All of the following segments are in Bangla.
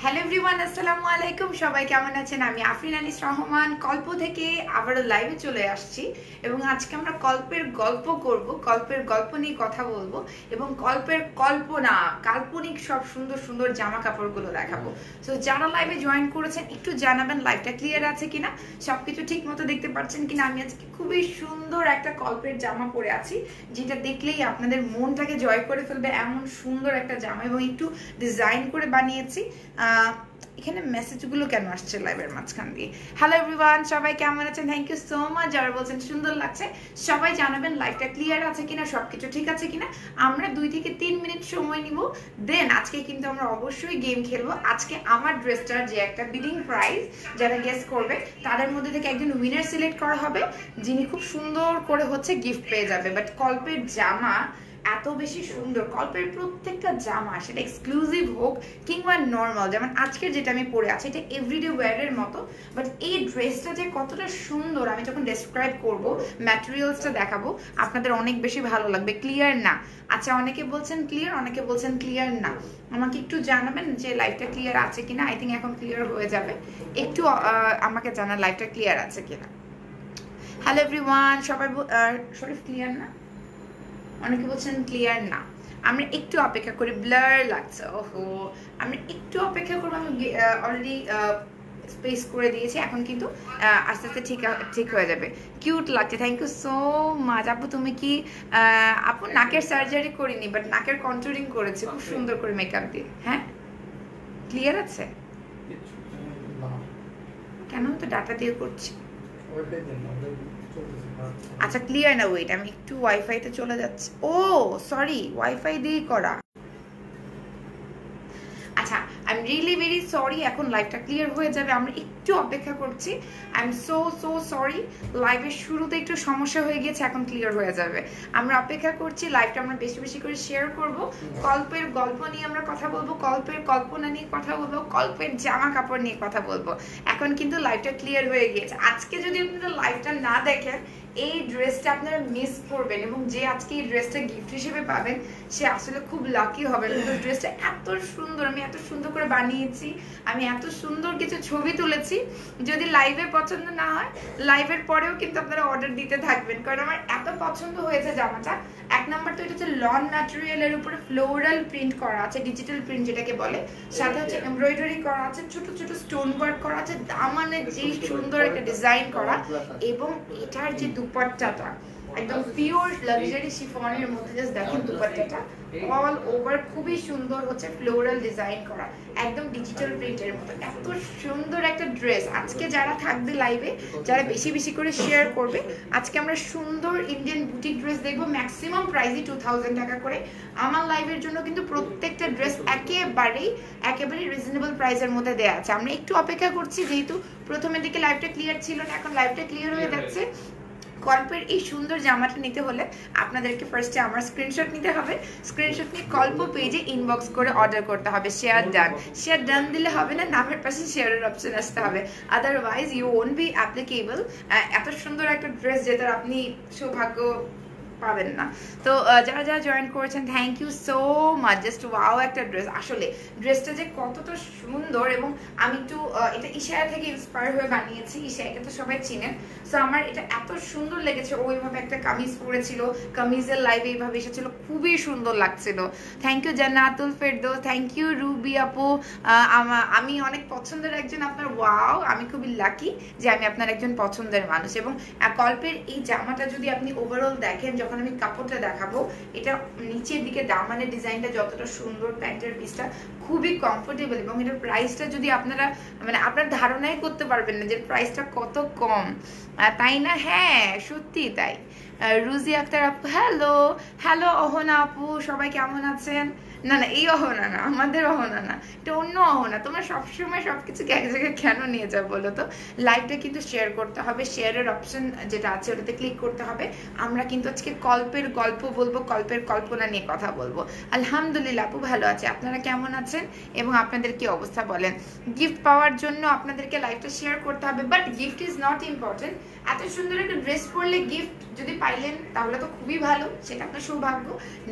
হ্যালো এভরিওয়ান, আসসালামু আলাইকুম। সবাই কেমন আছেন? আমি আফরিন আনিস রহমান কল্প থেকে আবারও লাইভে চলে আসছি এবং আজকে আমরা কল্পের গল্প করব, কল্পের গল্প নিয়ে কথা বলবো এবং কল্পের কল্পনা কাল্পনিক সব সুন্দর সুন্দর জামা কাপড়গুলো দেখাবো। তো যারা লাইভে জয়েন করেছেন একটু জানাবেন লাইভটা ক্লিয়ার আছে কিনা, সবকিছু ঠিক মতো দেখতে পাচ্ছেন কিনা। আমি আজকে খুবই সুন্দর একটা কল্পের জামা পরে আছি, যেটা দেখলেই আপনাদের মনটাকে জয় করে ফেলবে, এমন সুন্দর একটা জামা এবং একটু ডিজাইন করে বানিয়েছি। এখানে মেসেজগুলো কেন আসছে লাইভের মাঝখান দিয়ে? হ্যালো এভরিওয়ান, সবাই কেমন আছেন? Thank you so much. যারা বলছেন সুন্দর লাগছে সবাই জানাবেন লাইভটা ক্লিয়ার আছে কিনা, সবকিছু ঠিক আছে কিনা। আমরা 2 থেকে 3 মিনিট সময় নিব, দেন আজকে কিন্তু আমরা অবশ্যই গেম খেলবো। আজকে আমার ড্রেসটার যে একটা বিডিং প্রাইস যারা গেস করবে তাদের মধ্যে থেকে একজন উইনার সিলেক্ট করা হবে, যিনি খুব সুন্দর করে হচ্ছে গিফট পেয়ে যাবে। বাট কল্পের জামা এত বেশি সুন্দর, কল্পের প্রত্যেকটা জামা সেটা এক্সক্লুসিভ হোক কিংবা নর্মাল, যেমন আজকের যেটা আমি পরে আছি এটা এভরিডে ওয়্যারের মতো, বাট এই ড্রেসটা যে কতটা সুন্দর আমি যখন ডেসক্রাইব করব, ম্যাটেরিয়ালসটা দেখাবো, আপনাদের অনেক বেশি ভালো লাগবে। ক্লিয়ার না? আচ্ছা, অনেকে বলছেন ক্লিয়ার, অনেকে বলছেন ক্লিয়ার না। আমাকে একটু জানাবেন যে লাইভটা ক্লিয়ার আছে কিনা। আই থিঙ্ক এখন ক্লিয়ার হয়ে যাবে। একটু আমাকে জানান লাইভটা ক্লিয়ার আছে কিনা। হ্যালো এভরিওয়ান, সবাই শরীফ ক্লিয়ার না? অনেকে বলছেন ক্লিয়ার না। আমরা একটু অপেক্ষা করি, ব্লার লাগছে। ওহো, আমরা একটু অপেক্ষা করবো। আমি অলরেডি স্পেস করে দিয়েছি, এখন কিন্তু আস্তে আস্তে ঠিক হয়ে যাবে। কিউট লাগছে, থ্যাংক ইউ সো মাচ। আপু তুমি কি আপু নাকের সার্জারি করিনি, বাট নাকের কন্ট্রোলিং করেছি খুব সুন্দর করে মেকআপ দিয়ে। হ্যাঁ, ক্লিয়ার আছে? কেন তো ডাটা দিয়ে করছি। আচ্ছা ক্লিয়ার না, ওয়েট আমি একটু ওয়াইফাইতে চলে যাচ্ছি। ও সরি, ওয়াইফাই দিয়েই করা। আচ্ছা, I am really very sorry. এখন লাইভটা ক্লিয়ার হয়ে যাবে, আমরা একটু অপেক্ষা করছি। আই এম সো সরি, লাইভের শুরুতে একটু সমস্যা হয়ে গেছে, এখন ক্লিয়ার হয়ে যাবে। আমরা অপেক্ষা করছি, লাইভটা আমরা বেশি বেশি করে শেয়ার করব। কল্পের গল্প নিয়ে আমরা কথা বলবো, কল্পের কল্পনা নিয়ে কথা বলবো, কল্পের জামা কাপড় নিয়ে কথা বলবো। এখন কিন্তু লাইভটা ক্লিয়ার হয়ে গিয়েছে। আজকে যদি আপনারা লাইভটা না দেখেন এই ড্রেসটা আপনারা মিস করবেন, এবং যে আজকে এই ড্রেসটা গিফট হিসেবে পাবেন সে আসলে খুব লাকি হবে। ড্রেসটা এত সুন্দর, আমি এত সুন্দর করে বানিয়েছি, আমি এত সুন্দর কিছু ছবি তুলেছি। যদি লাইভে পছন্দ না হয়, লাইভের পরেও কিন্তু আপনারা অর্ডার দিতে থাকবেন, কারণ আমার এত পছন্দ হয়েছে জামাটা। এক নাম্বার তো এটা হচ্ছে লন ম্যাটেরিয়ালের উপরে ফ্লোরাল প্রিন্ট করা আছে, ডিজিটাল প্রিন্ট যেটাকে বলে, সাথে হচ্ছে এমব্রয়ডারি করা আছে, ছোট ছোট স্টোন ওয়ার্ক করা আছে, দামানে যে সুন্দর একটা ডিজাইন করা, এবং এটার যে দুপাট্টাটা একদম পিওর লাক্সারি শিফনের মধ্যে, জাস্ট দেখেন দুপাট্টাটা অল ওভার খুবই সুন্দর হচ্ছে ফ্লোরাল ডিজাইন করা, একদম ডিজিটাল প্রিন্টের মতো। এত সুন্দর একটা ড্রেস। আজকে যারা থাকবে লাইভে, যারা বেশি বেশি করে শেয়ার করবে, আজকে আমরা সুন্দর ইন্ডিয়ান বুটিক ড্রেস দেখবো। ম্যাক্সিমাম প্রাইসই 2000 টাকা করে। আমার লাইভের জন্য কিন্তু প্রত্যেকটা ড্রেস একেবারেই রিজনেবল প্রাইসের মধ্যে দেওয়া আছে। আমরা একটু অপেক্ষা করছি, যেহেতু প্রথমের দিকে লাইভটা ক্লিয়ার ছিল না, এখন লাইভটা ক্লিয়ার হয়ে যাচ্ছে। কল্পের এই সুন্দর জামাটা নিতে হলে আপনাদেরকে ফার্স্টে আমার স্ক্রিনশট নিতে হবে। স্ক্রিনশট নিয়ে কল্প পেজে ইনবক্স করে অর্ডার করতে হবে। শেয়ার ডান দিলে হবে না, নামের পাশে শেয়ারের অপশন আসতে হবে, otherwise you won't be applicable. এত সুন্দর একটা ড্রেস যেটার আপনি সৌভাগ্য পাবেন না। তো যারা যারা জয়েন করেছেন thank you so much. Just wow একটা ড্রেস। আসলে ড্রেসটা যে কতটা সুন্দর, এবং আমি একটু এটা ইশায়া থেকে ইন্সপায়ার হয়ে বানিয়েছি। ইশায়াকে তো সবাই চিনেন, সো আমার এটা এত সুন্দর লেগেছে। ওইভাবে একটা কামিজ পরেছিল, কামিজের লাইভে এইভাবে এসেছিল, খুবই সুন্দর লাগছিল। Thank you Jannatul Ferdous, thank you Ruby আপু। আমি অনেক পছন্দের একজন আপনার। ওয়াও, আমি খুবই লাকি যে আমি আপনার একজন পছন্দের মানুষ। এবং কল্পের এই জামাটা যদি আপনি ওভারঅল দেখেন, যখন আমি কাপড়টা দেখাবো, এটা নিচের দিকে দামানের ডিজাইনটা যতটা সুন্দর, প্যান্টের পিসটা খুবই কমফোর্টেবল, এবং এটার প্রাইসটা যদি আপনারা মানে আপনার ধারণাই করতে পারবেন না যে প্রাইসটা কত কম, তাই না? হ্যাঁ সত্যি তাই। রুজি আক্তার আপু, হ্যালো অহনা আপু, সবাই কেমন আছেন? না না, এই অহনা না, আমাদের অহনা না, এটা অন্য অহনা। তোমরা সবসময় সবকিছুকে এক জায়গায় কেন নিয়ে যাও বলো তো? লাইভটা কিন্তু শেয়ার করতে হবে, শেয়ারের অপশন যেটা আছে ওটাতে ক্লিক করতে হবে। আমরা কিন্তু আজকে কল্পের গল্প বলবো, কল্পের কল্পনা নিয়ে কথা বলবো। আলহামদুলিল্লাহ আপু ভালো আছে, আপনারা কেমন আছেন এবং আপনাদের কি অবস্থা বলেন? গিফট পাওয়ার জন্য আপনাদেরকে লাইভটা শেয়ার করতে হবে, but gift is not important. এত সুন্দর একটা ড্রেস পরলে গিফট যদি পাইলেন তাহলে তো খুবই ভালো, সেটা আপনার সৌভাগ্য।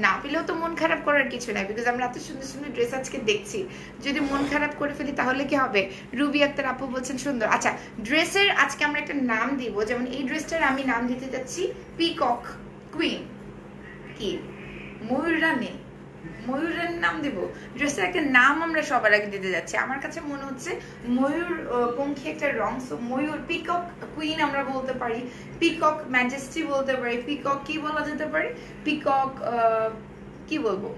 না পেলেও তো মন খারাপ করার কিছু নাই, বিকজ আমরা এত সুন্দর সুন্দর ড্রেস আজকে দেখছি। যদি মন খারাপ করে ফেলি তাহলে কি হবে? রুবি আক্তার আপু বলছেন সুন্দর। আচ্ছা, ড্রেসের আজকে আমরা একটা নাম দিব, যেমন এই ড্রেসটার আমি নাম দিতে যাচ্ছি পিকক কুইন। কি ময়ূর রানী, ময়ূর রানীর নাম দিব? ড্রেসের একটা নাম আমরা সবার আগে দিতে যাচ্ছি। আমার কাছে মনে হচ্ছে ময়ূর পঙ্খী একটা রং, সো ময়ূর পিকক কুইন আমরা বলতে পারি, পিকক ম্যাজেস্টি বলতে পারি, পিকক কি বলা যেতে পারে, পিকক কি বলবো,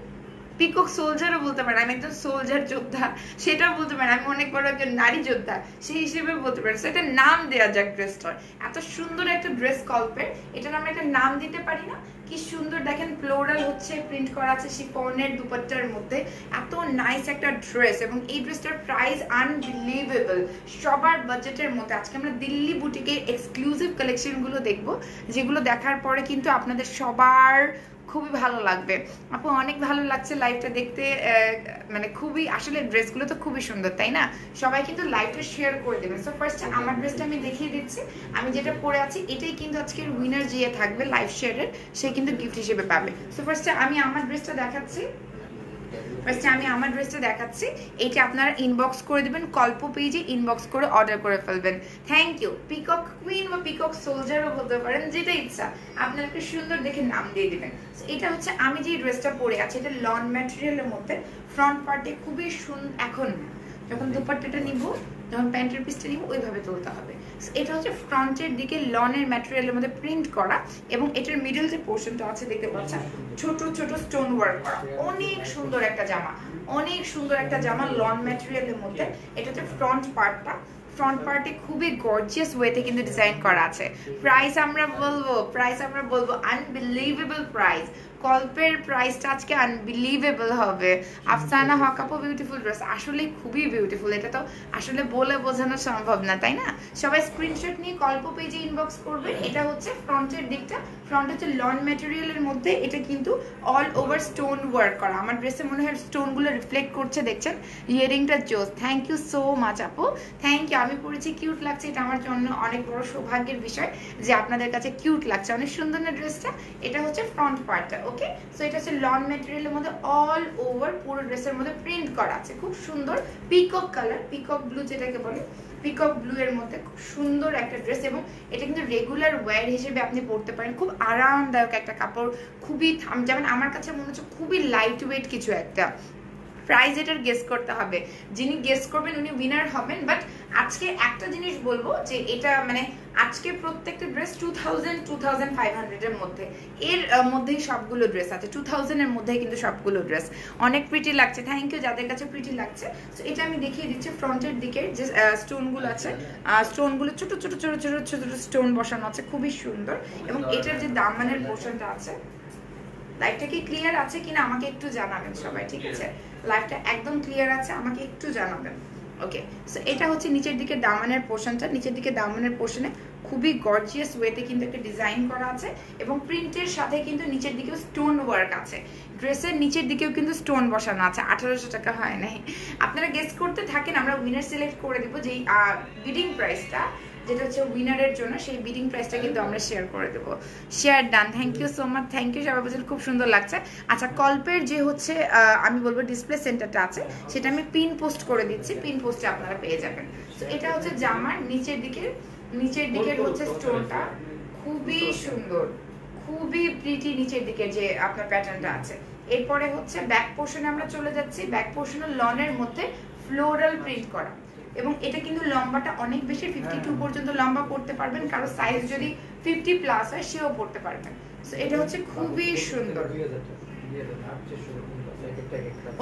পিকক সোলজারও বলতে পারেন। আমি একজন সোলজার যোদ্ধা সেটাও বলতে পারেন। আমি অনেক বড় একজন নারী যোদ্ধা সেই হিসেবে বলতে পারেন। সেটা নাম দেওয়া যাক ড্রেসটার। এত সুন্দর একটা ড্রেস কল্পের, এটার আমরা একটা নাম দিতে পারি না? কি সুন্দর দেখেন, ফ্লোরাল হচ্ছে প্রিন্ট করা আছে শিফনের দুপাট্টার মধ্যে। এত নাইস একটা ড্রেস, এবং এই ড্রেসটার প্রাইস আনবিলিভেবল, সবার বাজেটের মধ্যে। আজকে আমরা দিল্লি বুটিকের এক্সক্লুসিভ কালেকশনগুলো দেখবো, যেগুলো দেখার পরে কিন্তু আপনাদের সবার খুবই ভালো লাগবে। আপু অনেক ভালো লাগছে লাইভটা দেখতে, মানে খুবই, আসলে ড্রেসগুলো তো খুবই সুন্দর, তাই না? সবাই কিন্তু লাইভটা শেয়ার করে দেবেন। সো ফার্স্ট আমার ড্রেসটা আমি দেখিয়ে দিচ্ছি। আমি যেটা পরে আছি এটাই কিন্তু আজকের উইনার যে থাকবে লাইভ শেয়ারের, সে কিন্তু গিফট হিসেবে পাবে। সো ফার্স্টে আমি আমার ড্রেসটা দেখাচ্ছি। এটা আপনারা ইনবক্স করে দিবেন, কল্প পেজে ইনবক্স করে অর্ডার করে ফেলবেন। Thank you. পিকক কুইন বা পিকক সোলজারও বলতে পারেন, যেটা ইচ্ছা আপনারা একটু সুন্দর দেখে নাম দিয়ে দিবেন। এটা হচ্ছে আমি যে ড্রেসটা পরে আছি, এটা লন ম্যাটেরিয়ালের মধ্যে, ফ্রন্ট পার্টে খুবই সুন্দর। এখন যখন দুপাট্টাটা নিব, যখন প্যান্টের পিসটা নিব, ওইভাবে তুলতে হবে। এটা হচ্ছে ফ্রন্টের দিকে লনের ম্যাটেরিয়ালের মধ্যে প্রিন্ট করা, এবং এটার মিডল যে পোর্শনটা আছে দেখতে পাচ্ছেন ছোট ছোট স্টোন ওয়ার্ক করা। অনেক সুন্দর একটা জামা, অনেক সুন্দর একটা জামা লন ম্যাটেরিয়ালের মধ্যে। এটা হচ্ছে ফ্রন্ট পার্টটা। ফ্রন্ট পার্টে খুবই গর্জিয়াস ওয়েতে কিন্তু ডিজাইন করা আছে। প্রাইস আমরা বলবো আনবিলিভেবল প্রাইস। কল্পের প্রাইসটা আজকে আনবিলিভেবল হবে। আফসানা হক আপু বিউটিফুল ড্রেস, আসলে খুবই বিউটিফুল। এটা তো আসলে বলে বোঝানো সম্ভব না, তাই না? সবাই স্ক্রিনশট নিয়ে কল্প পেজে ইনবক্স করবেন। এটা হচ্ছে ফ্রন্টের দিকটা। ফ্রন্ট হচ্ছে লন ম্যাটেরিয়ালের মধ্যে, এটা কিন্তু অল ওভার স্টোন ওয়ার্ক করা। আমার ড্রেসে মনে হয় স্টোনগুলো রিফ্লেক্ট করছে, দেখছেন? ইয়ারিংটা জোস। থ্যাংক ইউ সো মাচ আপু, থ্যাংক ইউ। আমি পরেছি, কিউট লাগছে। এটা আমার জন্য অনেক বড় সৌভাগ্যের বিষয় যে আপনাদের কাছে কিউট লাগছে। অনেক সুন্দর না ড্রেসটা? এটা হচ্ছে ফ্রন্ট পার্টটা। ওকে, সো এটা হচ্ছে লন ম্যাটেরিয়ালের মধ্যে অল ওভার পুরো ড্রেসের মধ্যে প্রিন্ট করা আছে। খুব সুন্দর পিকক কালার, পিকক ব্লু যেটাকে বলে, পিকক ব্লু এর মধ্যে খুব সুন্দর একটা ড্রেস। এবং এটা কিন্তু রেগুলার ওয়্যার হিসেবে আপনি পরতে পারেন। খুব আরামদায়ক একটা কাপড়, খুবই, যেমন আমার কাছে মনে হচ্ছে খুবই লাইট ওয়েট কিছু একটা। প্রাইস এটার গেস করতে হবে, যিনি গেস করবেন উনি উইনার হবেন। বাট আজকে একটা জিনিস বলবো যে এটা মানে আজকে প্রত্যেকটা ড্রেস 2500 এর মধ্যে, এর মধ্যেই সবগুলো ড্রেস আছে। 2000 এর মধ্যে কিন্তু সবগুলো ড্রেস। অনেক প্রিটি লাগছে, থ্যাংক ইউ যাদের কাছে প্রিটি লাগছে। তো এটা আমি দেখিয়ে দিচ্ছি ফ্রন্টের দিকে যে স্টোনগুলো আছে, স্টোনগুলো ছোট ছোট ছোট ছোট ছোট ছোট স্টোন বসানো আছে, খুবই সুন্দর। এবং এটার যে দামানের পোর্শনটা আছে, লাইভটা কি ক্লিয়ার আছে কিনা আমাকে একটু জানাবেন সবাই, ঠিক আছে? লাইভটা একদম ক্লিয়ার আছে, আমাকে একটু জানাবেন। ওকে, সো এটা হচ্ছে নিচের দিকে দামানের পোর্শনটা। নিচের দিকে দামানের পোর্শনে খুবই গর্জিয়াস ওয়েতে কিন্তু একটা ডিজাইন করা আছে, এবং প্রিন্টের সাথে কিন্তু নিচের দিকেও স্টোন ওয়ার্ক আছে। ড্রেসের নিচের দিকেও কিন্তু স্টোন বসানো আছে। 1800 টাকা হয় নাই। আপনারা গেস করতে থাকেন, আমরা উইনার সিলেক্ট করে দিব। যেই বিডিং প্রাইসটা যেটা হচ্ছে উইনারের জন্য, সেই বিডিং প্রাইসটা কিন্তু আমরা শেয়ার করে দেবো। Share done, thank you so much, thank you সবাই বলছেন খুব সুন্দর লাগছে। আচ্ছা, কল্পের যে হচ্ছে আমি বলবো ডিসপ্লে সেন্টারটা আছে, সেটা আমি পিন পোস্ট করে দিচ্ছি, পিন পোস্টে আপনারা পেয়ে যাবেন। তো এটা হচ্ছে জামার নিচের দিকের হচ্ছে স্টোনটা, খুবই সুন্দর, খুবই প্রিটি নিচের দিকে যে আপনার প্যাটার্নটা আছে। এরপরে হচ্ছে ব্যাক পোর্শনে আমরা চলে যাচ্ছি। ব্যাক পোর্শনে লনের মধ্যে ফ্লোরাল প্রিন্ট করা, এবং এটা কিন্তু লম্বাটা অনেক বেশি, 52 পর্যন্ত লম্বা পড়তে পারবেন। কারো সাইজ যদি 50 প্লাস হয় সেও পড়তে পারবেন। সো এটা হচ্ছে খুবই সুন্দর।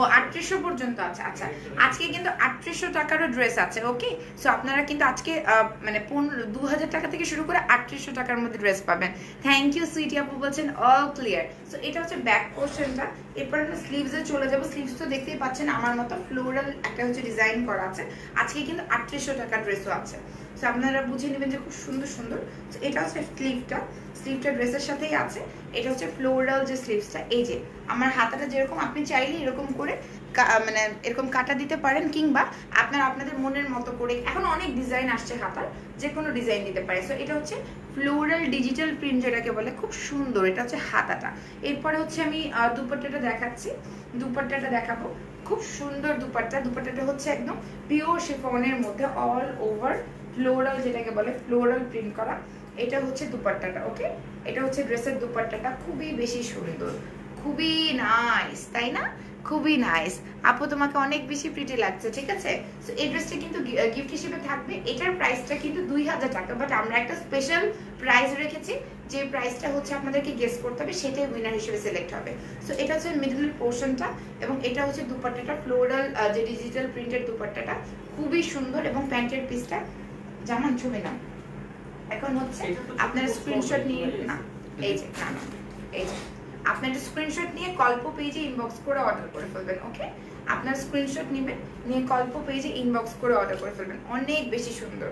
ও 3800 পর্যন্ত আছে। আচ্ছা, আজকে কিন্তু 3800 টাকারও ড্রেস আছে। ওকে, সো আপনারা কিন্তু আজকে মানে 2000 টাকা থেকে শুরু করে 3800 টাকার মধ্যে ড্রেস পাবেন। থ্যাংক ইউ সুইটি আপু বলছেন অল ক্লিয়ার। সো এটা হচ্ছে ব্যাক পোর্শনটা। এরপর আমরা স্লিভসে চলে যাবো। স্লিভস তো দেখতেই পাচ্ছেন আমার মতো ফ্লোরাল একটা হচ্ছে ডিজাইন করা আছে। আজকে কিন্তু 3800 টাকার ড্রেসও আছে। তো আপনারা বুঝে নেবেন যে খুব সুন্দর সুন্দর। তো এটা হচ্ছে স্লিভটা ড্রেসের সাথেই আছে। এটা হচ্ছে ফ্লোরাল যে স্লিভসটা, এই যে আমার হাতাটা যেরকম, আপনি চাইলে এরকম করে মানে এরকম কাটা দিতে পারেন, কিংবা আপনাদের মনের মতো করে, এখন অনেক ডিজাইন আসছে হাতার, যে কোনো ডিজাইন দিতে পারে। সো এটা হচ্ছে ফ্লোরাল ডিজিটাল প্রিন্ট যেটাকে বলে, খুব সুন্দর। এটা হচ্ছে হাতাটা। এরপরে হচ্ছে আমি দুপাট্টাটা দেখাচ্ছি, দুপাট্টাটা দেখাবো। খুব সুন্দর দুপাট্টাটা হচ্ছে একদম পিওর শিফনের মধ্যে অল ওভার ফ্লোরাল যেটাকে বলে, ফ্লোরাল প্রিন্ট করা। এটা হচ্ছে দুপাট্টাটা। ওকে, এটা হচ্ছে ড্রেসের দুপাট্টাটা, খুবই বেশি সুন্দর, খুবই নাইস, তাই না? খুবই নাইস আপু, তোমাকে অনেক বেশি প্রিটি লাগছে। ঠিক আছে, সো এই ড্রেসটা কিন্তু গিফট হিসেবে থাকবে। এটার প্রাইসটা কিন্তু 2000 টাকা, বাট আমরা একটা স্পেশাল প্রাইস রেখেছি, যে প্রাইসটা হচ্ছে আপনাদেরকে গেস করতে হবে, সেটাই উইনার হিসেবে সিলেক্ট হবে। সো এটা হচ্ছে মিডল পোর্শনটা, এবং এটা হচ্ছে দুপাট্টাটা, ফ্লোরাল যে ডিজিটাল প্রিন্টের দুপাট্টাটা, খুবই সুন্দর। এবং প্যান্টের পিসটা জামান ছবি না, এখন হচ্ছে আপনার স্ক্রিনশট নিয়ে, না এই যে, না এই যে আপনার স্ক্রিনশট নিয়ে কল্প পেজে ইনবক্স করে অর্ডার করে ফেলবেন। ওকে, আপনার স্ক্রিনশট নেবেন, নিয়ে কল্প পেজে ইনবক্স করে অর্ডার করে ফেলবেন। অনেক বেশি সুন্দর,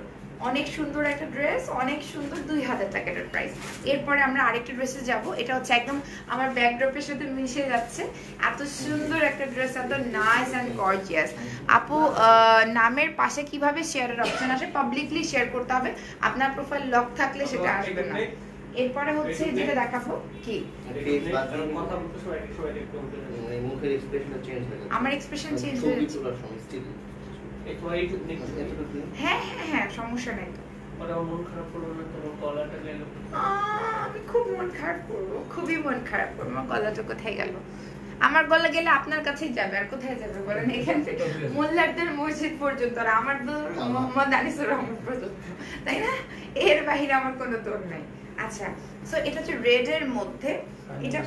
অনেক সুন্দর একটা ড্রেস, অনেক সুন্দর, 2000 টাকার প্রাইস। এরপরে আমরা আরেকটা ড্রেসে যাব। এটা হচ্ছে একদম আমার ব্যাকড্রপের সাথে মিশে যাচ্ছে, এত সুন্দর একটা ড্রেস, এত নাইস অ্যান্ড গর্জিয়াস। আপু নামের পাশে কিভাবে শেয়ারের অপশন আসে? পাবলিকলি শেয়ার করতে হবে, আপনার প্রোফাইল লক থাকলে সেটা আসবে না। এরপরে হচ্ছে যেটা দেখাবো, কি আমার এক্সপ্রেশন চেঞ্জ হয়ে যাচ্ছে। হ্যাঁ হ্যাঁ হ্যাঁ, সমস্যা নেই তো। আমি খুব মন খারাপ করবো, খুবই মন খারাপ করবো। আমার গলাটা কোথায় গেল? আমার গলা গেলে আপনার কাছেই যাবে, আর কোথায় যাবে বলেন? এখান থেকে মোল্লারদের মসজিদ পর্যন্ত, আর আমার দৌড় মোহাম্মদ আনিসুর রহমান পর্যন্ত, তাই না? এর বাহিরে আমার কোনো দৌড় নাই। আচ্ছা, সো এটা হচ্ছে রেড এর মধ্যে। এটা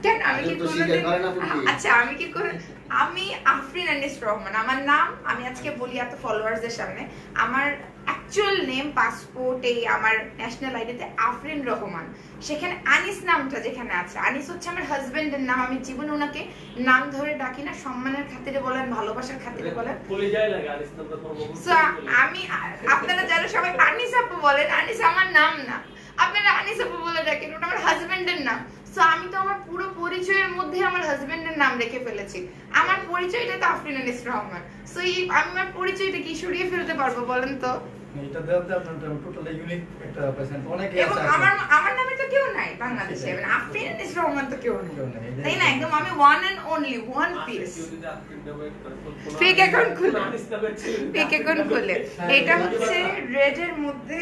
কেন আমি কি কোনোদিন, আচ্ছা আমি কি করে, আমি আফরিন আনিস রহমান আমার নাম। আমি আজকে বলি এত ফলোয়ার্সদের সামনে, আমার অ্যাকচুয়াল নেম পাসপোর্টে, আমার ন্যাশনাল আইডিতে আফরিন রহমান, সেখানে আনিস নামটা যেখানে আছে, আনিস হচ্ছে আমার হাজবেন্ডের নাম। আমি জীবনে ওনাকে নাম ধরে ডাকি না, সম্মানের খাতিরে বলেন, ভালোবাসার খাতিরে বলেন। সো আমি, আপনারা যারা সবাই আনিস আপু বলেন, আনিস আমার নাম না, আপনারা আনিস আপু বলে ডাকেন, ওটা আমার হাজবেন্ডের নাম। সো আমি তো আমার পুরো পরিচয়ের মধ্যে আমার হাজবেন্ডের নাম রেখে ফেলেছি, আমার পরিচয়টা তো আফরিন আনিস রহমান। সো এই আমি আমার পরিচয়টা কি সরিয়ে ফেলতে পারবো বলেন তো? এটা দেওয়াতে আপনার টোটালি ইউনিক একটা পেশেন্ট অনেকে আছে। এবং আমার নামে তো কেউ নাই বাংলাদেশে, মানে আফরিন আনিস রহমান তো কেউ নেই, তাই না? একদম আমি one and only one piece. Fake account খুলে, ফেক অ্যাকাউন্ট খুলে। এটা হচ্ছে রেড এর মধ্যে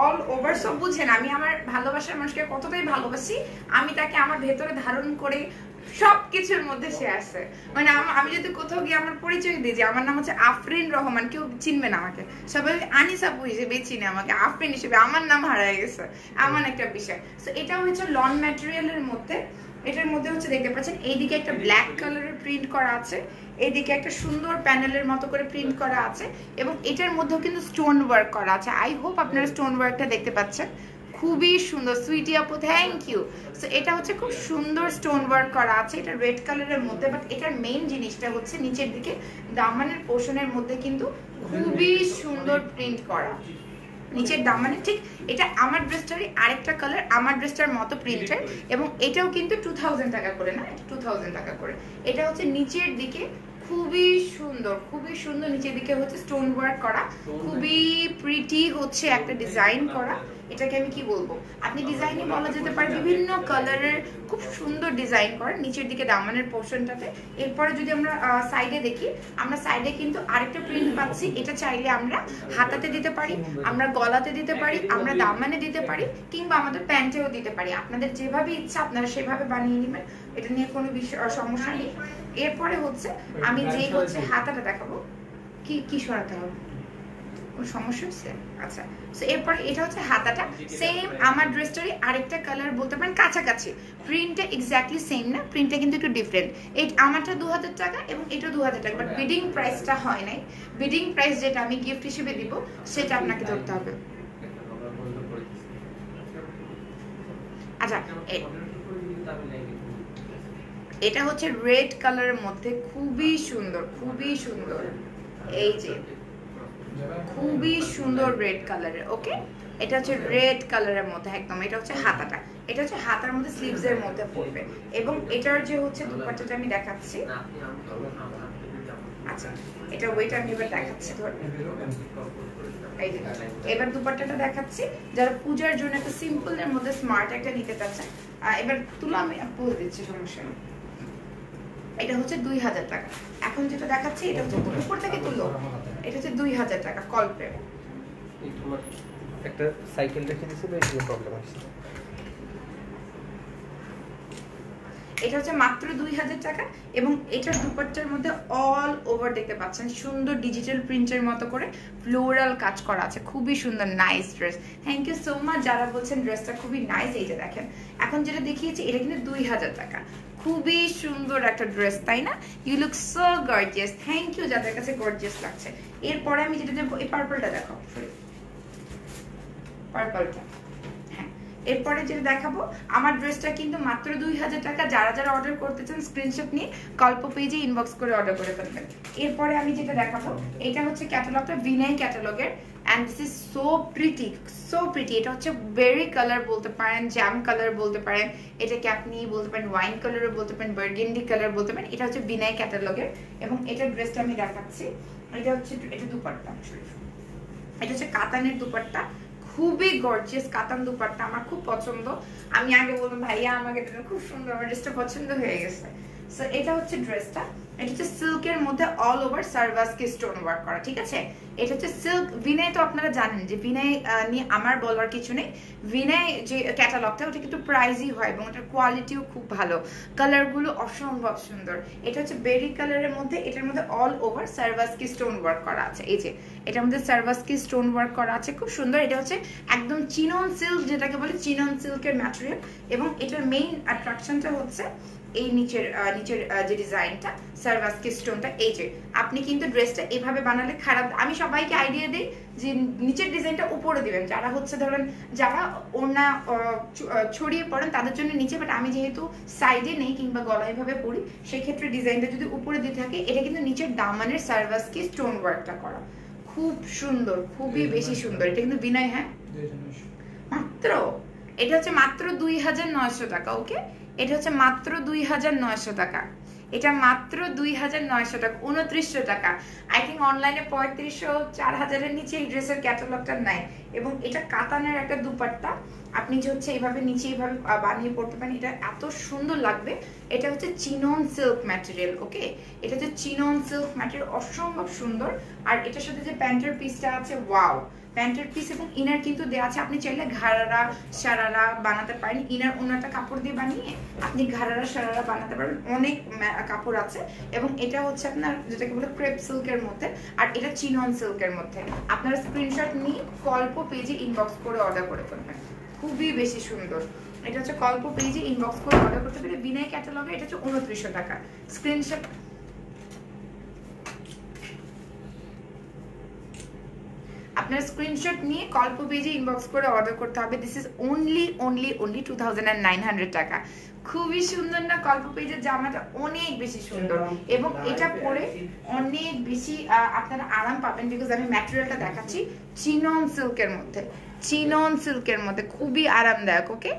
অল ওভার। সব বুঝেন আমি আমার ভালোবাসার মানুষকে কতটাই ভালোবাসি, আমি তাকে আমার ভেতরে ধারণ করে সবকিছুর মধ্যে সে আছে। মানে আমি যদি কোথাও গিয়ে আমার পরিচয় দিই যে আমার নাম হচ্ছে আফরিন রহমান, কেউ চিনবে না আমাকে, সবাই আনিস আপু হিসেবে চিনে আমাকে, আফরিন হিসেবে আমার নাম হারিয়ে গেছে, এমন একটা বিষয়। সো এটা হচ্ছে লন ম্যাটেরিয়ালের মধ্যে। এটার মধ্যে হচ্ছে দেখতে পাচ্ছেন এইদিকে একটা ব্ল্যাক কালারের প্রিন্ট করা আছে, এইদিকে একটা সুন্দর প্যানেলের মতো করে প্রিন্ট করা আছে, এবং এটার মধ্যেও কিন্তু স্টোন ওয়ার্ক করা আছে। আই হোপ আপনারা স্টোন ওয়ার্কটা দেখতে পাচ্ছেন, খুবই সুন্দর। সুইটি আপু থ্যাংক ইউ। সো এটা হচ্ছে খুব সুন্দর স্টোন ওয়ার্ক করা আছে, এটা রেড কালারের মধ্যে। বাট এটার মেইন জিনিসটা হচ্ছে নিচের দিকে দামানের পোর্শনের মধ্যে কিন্তু খুবই সুন্দর প্রিন্ট করা, নিচের দামানে ঠিক এটা আমার ড্রেসটারই আরেকটা কালার, আমার ড্রেসটার মতো প্রিন্টের, এবং এটাও কিন্তু 2000 টাকা করে, না 2000 টাকা করে। এটা হচ্ছে নিচের দিকে খুবই সুন্দর, খুবই সুন্দর, নিচের দিকে হচ্ছে স্টোন ওয়ার্ক করা, খুবই প্রিটি হচ্ছে একটা ডিজাইন করা। এটাকে আমি কি বলবো, আপনি ডিজাইনই বলা যেতে পারে, বিভিন্ন কালারের খুব সুন্দর ডিজাইন করা নিচের দিকে দামানের পোর্শনটাতে। এরপরে যদি আমরা সাইডে দেখি, আমরা সাইডে কিন্তু আরেকটা প্রিন্ট পাচ্ছি। এটা চাইলে আমরা হাতাতে দিতে পারি, আমরা গলাতে দিতে পারি, আমরা দামানে দিতে পারি, কিংবা আমাদের প্যান্টেও দিতে পারি। আপনাদের যেভাবে ইচ্ছা আপনারা সেভাবে বানিয়ে নেবেন, এটা নিয়ে কোনো সমস্যা নেই। এরপরে হচ্ছে আমি যে হচ্ছে হাতাটা দেখাবো, কি সরাতে হবে, সমস্যা হচ্ছে? আচ্ছা, সো এরপর এটা হচ্ছে হাতাটা, সেম আমার ড্রেসটারই আরেকটা কালার বলতে পারেন, কাছাকাছি। প্রিন্টটা এক্স্যাক্টলি সেম না, প্রিন্টটা কিন্তু একটু ডিফারেন্ট। এই আমারটা 2000 টাকা এবং এটা 2000 টাকা, বাট বিডিং প্রাইসটা হয় নাই। বিডিং প্রাইস যেটা আমি গিফট হিসেবে দিব সেটা আপনাকে ধরতে হবে। আচ্ছা, এটা হচ্ছে রেড কালারের মধ্যে, খুবই সুন্দর, খুবই সুন্দর। এই যে খুবই সুন্দর রেড কালারের। ওকে, এটা হচ্ছে রেড কালারের মধ্যে একদম। এটা হচ্ছে হাতাটা, এটা হচ্ছে হাতার মধ্যে স্লিভস এর মধ্যে পড়বে। এবং এটার যে হচ্ছে দুপাট্টাটা আমি দেখাচ্ছি। আচ্ছা, এটা ওয়েট আমি এবার দেখাচ্ছি ধর। এই যে এবার দুপাট্টাটা দেখাচ্ছি, যারা পূজার জন্য একটা সিম্পল এর মধ্যে স্মার্ট একটা নিতে চাচ্ছেন। এবার তুলো আমি বলে দিচ্ছি, সমস্যা নেই। এটা হচ্ছে 2000 টাকা। এখন যেটা দেখাচ্ছি এটা হচ্ছে উপর থেকে তুলো, এটা হচ্ছে 2000 টাকা কল্পে। একটা সাইকেল রেখে দিয়েছিল, এই প্রবলেম আসছে। এটা হচ্ছে মাত্র 2000 টাকা। এবং এটার দুপাট্টার মধ্যে অল ওভার দেখতে পাচ্ছেন সুন্দর ডিজিটাল প্রিন্টের মতো করে ফ্লোরাল কাজ করা আছে। খুবই সুন্দর, nice dress. Thank you so much যারা বলছেন ড্রেসটা খুবই নাইস। এই যে দেখেন, এখন যেটা দেখিয়েছি এটা কিন্তু 2000 টাকা। খুবই সুন্দর একটা ড্রেস, তাই না? You look so gorgeous. Thank you যাদের কাছে গর্জিয়াস লাগছে। এরপরে আমি যেটা দেবো, এই পার্পলটা দেখো, পার্পলটা। এরপরে যেটা দেখাবো, আমার ড্রেসটা কিন্তু মাত্র 2000 টাকা। যারা যারা অর্ডার করতে চান স্ক্রিনশট নিয়ে কল্প পেজে ইনবক্স করে অর্ডার করে ফেলবেন। এরপরে আমি যেটা দেখাবো, এটা হচ্ছে ক্যাটালগটা, ভিনাই ক্যাটালগের। And this is so pretty, so pretty. এটা হচ্ছে বেরি কালার বলতে পারেন, জ্যাম কালার বলতে পারেন, এটাকে আপনি বলতে পারেন ওয়াইন কালারও বলতে পারেন, বার্গেন্ডি কালার বলতে পারেন। এটা হচ্ছে ভিনাই ক্যাটালগের। এবং এটার ড্রেসটা আমি দেখাচ্ছি। এটা হচ্ছে, এটা দুপাট্টা, এটা হচ্ছে কাতানের দুপাট্টা। খুবই গর্জিয়াস কাতান দুপাট্টা, আমার খুব পছন্দ। আমি আগে বললাম ভাইয়া আমাকে এটা খুব সুন্দর, আমার ড্রেসটা পছন্দ হয়ে গেছে। সো এটা হচ্ছে ড্রেসটা। এটা হচ্ছে সিল্কের মধ্যে অল ওভার সার্ভাসকে স্টোন ওয়ার্ক করা, ঠিক আছে? এটা হচ্ছে সিল্ক। ভিনাই তো আপনারা জানেন যে ভিনাই নিয়ে আমার বলার কিছু নেই। ভিনাই যে ক্যাটালগটা ওটা কিন্তু প্রাইজই হয় এবং এটার কোয়ালিটিও খুব ভালো, কালারগুলো অসম্ভব সুন্দর। এটা হচ্ছে বেরি কালারের মধ্যে, এটার মধ্যে অল ওভার সার্ভাসকে স্টোন ওয়ার্ক করা আছে। এই যে এটার মধ্যে সার্ভাসকে স্টোন ওয়ার্ক করা আছে, খুব সুন্দর। এটা হচ্ছে একদম চিনন সিল্ক, যেটাকে বলে চিনন সিল্কের ম্যাটেরিয়াল। এবং এটার মেইন অ্যাট্রাকশনটা হচ্ছে এই নিচের যে ডিজাইনটা, সার্ভাসকে স্টোনটা। এই যে আপনি কিন্তু ড্রেসটা এভাবে বানালে খারাপ। আমি সবাইকে আইডিয়া দিই যে নিচের ডিজাইনটা উপরে দিবেন, যারা হচ্ছে ধরেন যারা ওড়না ছড়িয়ে পড়েন তাদের জন্য নিচে। বাট আমি যেহেতু সাইডে নেই কিংবা গলায় ভাবে পরি, সেক্ষেত্রে ডিজাইনটা যদি উপরে দিতে থাকে, এটা কিন্তু নিচের দামানের সার্ভাসকে স্টোন ওয়ার্কটা করা, খুব সুন্দর, খুবই বেশি সুন্দর। এটা কিন্তু বিনয়, হ্যাঁ মাত্র, এটা হচ্ছে মাত্র 2900 টাকা। ওকে, এটা হচ্ছে মাত্র 2900 টাকা। এটা মাত্র 2900 টাকা, 2900 টাকা। আই থিঙ্ক অনলাইনে 3500 4000-এর নিচে এই ড্রেসের ক্যাটালগটা নাই। এবং এটা কাতানের একটা দুপাট্টা, আপনি যে হচ্ছে এইভাবে নিচে এইভাবে বানিয়ে পড়তে পারেন, এটা এত সুন্দর লাগবে। এটা হচ্ছে চিনন সিল্ক ম্যাটেরিয়াল। ওকে, এটা হচ্ছে চিনন সিল্ক ম্যাটেরিয়াল, অসম্ভব সুন্দর। আর এটার সাথে যে প্যান্টের পিসটা আছে, ওয়াও, প্যান্টের পিস এবং ইনার কিন্তু দেওয়া আছে। আপনি চাইলে ঘাড়ারা সারারা বানাতে পারেন। ইনার অন্যটা কাপড় দিয়ে বানিয়ে আপনি ঘাড়ারা সারারা বানাতে পারেন, অনেক কাপড় আছে। এবং এটা হচ্ছে আপনার যেটাকে বলে ক্রেপ সিল্কের মধ্যে, আর এটা চিনন সিল্কের মধ্যে। আপনারা স্ক্রিনশট নিয়ে কল্প পেজে ইনবক্স করে অর্ডার করে ফেলবেন, খুবই বেশি সুন্দর। এটা হচ্ছে কল্প পেজে ইনবক্স করে অর্ডার করতে পারে বিনয় ক্যাটালগে। এটা হচ্ছে 2900 টাকা। স্ক্রিনশট আপনার স্ক্রিনশট নিয়ে কল্প পেজে ইনবক্স করে অর্ডার করতে হবে। দিস ইজ অনলি 2900 টাকা। খুবই সুন্দর না? কল্প পেজের জামাটা অনেক বেশি সুন্দর এবং এটা পরে অনেক বেশি আপনারা আরাম পাবেন। বিকজ আমি ম্যাটেরিয়ালটা দেখাচ্ছি, চিনন সিল্কের মধ্যে, চিনন সিল্কের মধ্যে খুবই আরামদায়ক। ওকে,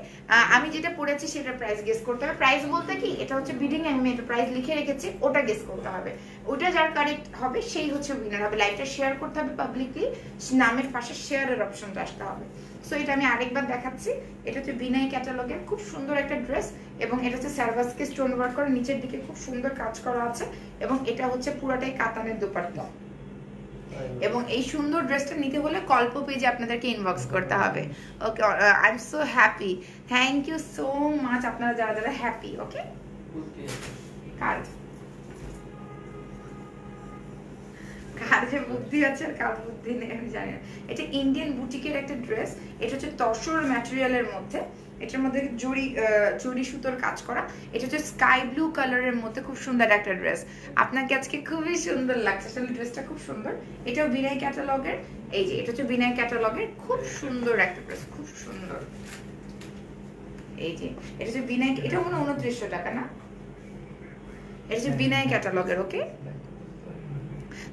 আমি যেটা পড়েছি সেটা প্রাইস গেস করতে হবে। প্রাইস বলতে কি, এটা হচ্ছে বিডিং, আমি একটা প্রাইস লিখে রেখেছি, ওটা গেস করতে হবে। ওটা যার কারেক্ট হবে সেই হচ্ছে উইনার হবে। লাইভটা শেয়ার করতে হবে পাবলিকলি, নামের পাশে শেয়ারের অপশনটা আসতে হবে। সো এটা আমি আরেকবার দেখাচ্ছি। এটা হচ্ছে বিনয় ক্যাটালগের খুব সুন্দর একটা ড্রেস এবং এটা হচ্ছে সার্ভাসকে স্টোন ওয়ার্ক করা, নিচের দিকে খুব সুন্দর কাজ করা আছে এবং এটা হচ্ছে পুরাটাই কাতানের দুপাট্টা। এবং এই সুন্দর ড্রেসটা নিতে হলে কল্প পেজে আপনাদেরকে ইনবক্স করতে হবে। Okay, I am so happy, thank you so much আপনারা যারা যারা হ্যাপি। ওকে, কার কার যে বুদ্ধি আছে আর কার বুদ্ধি নেই আমি জানি না। এটা ইন্ডিয়ান বুটিকের একটা ড্রেস। এটা হচ্ছে তসর ম্যাটেরিয়ালের মধ্যে, এটার মধ্যে জড়ি সুতোর কাজ করা। এটা হচ্ছে স্কাই ব্লু কালারের মধ্যে খুব সুন্দর একটা ড্রেস। আপনাকে আজকে খুবই সুন্দর লাগছে, আসলে ড্রেসটা খুব সুন্দর। এটাও বিনয় ক্যাটালগের। এই যে এটা হচ্ছে বিনয় ক্যাটালগের খুব সুন্দর একটা ড্রেস, খুব সুন্দর। এই যে এটা হচ্ছে বিনয়, এটা মনে 2900 টাকা না? এটা হচ্ছে বিনয় ক্যাটালগের। ওকে,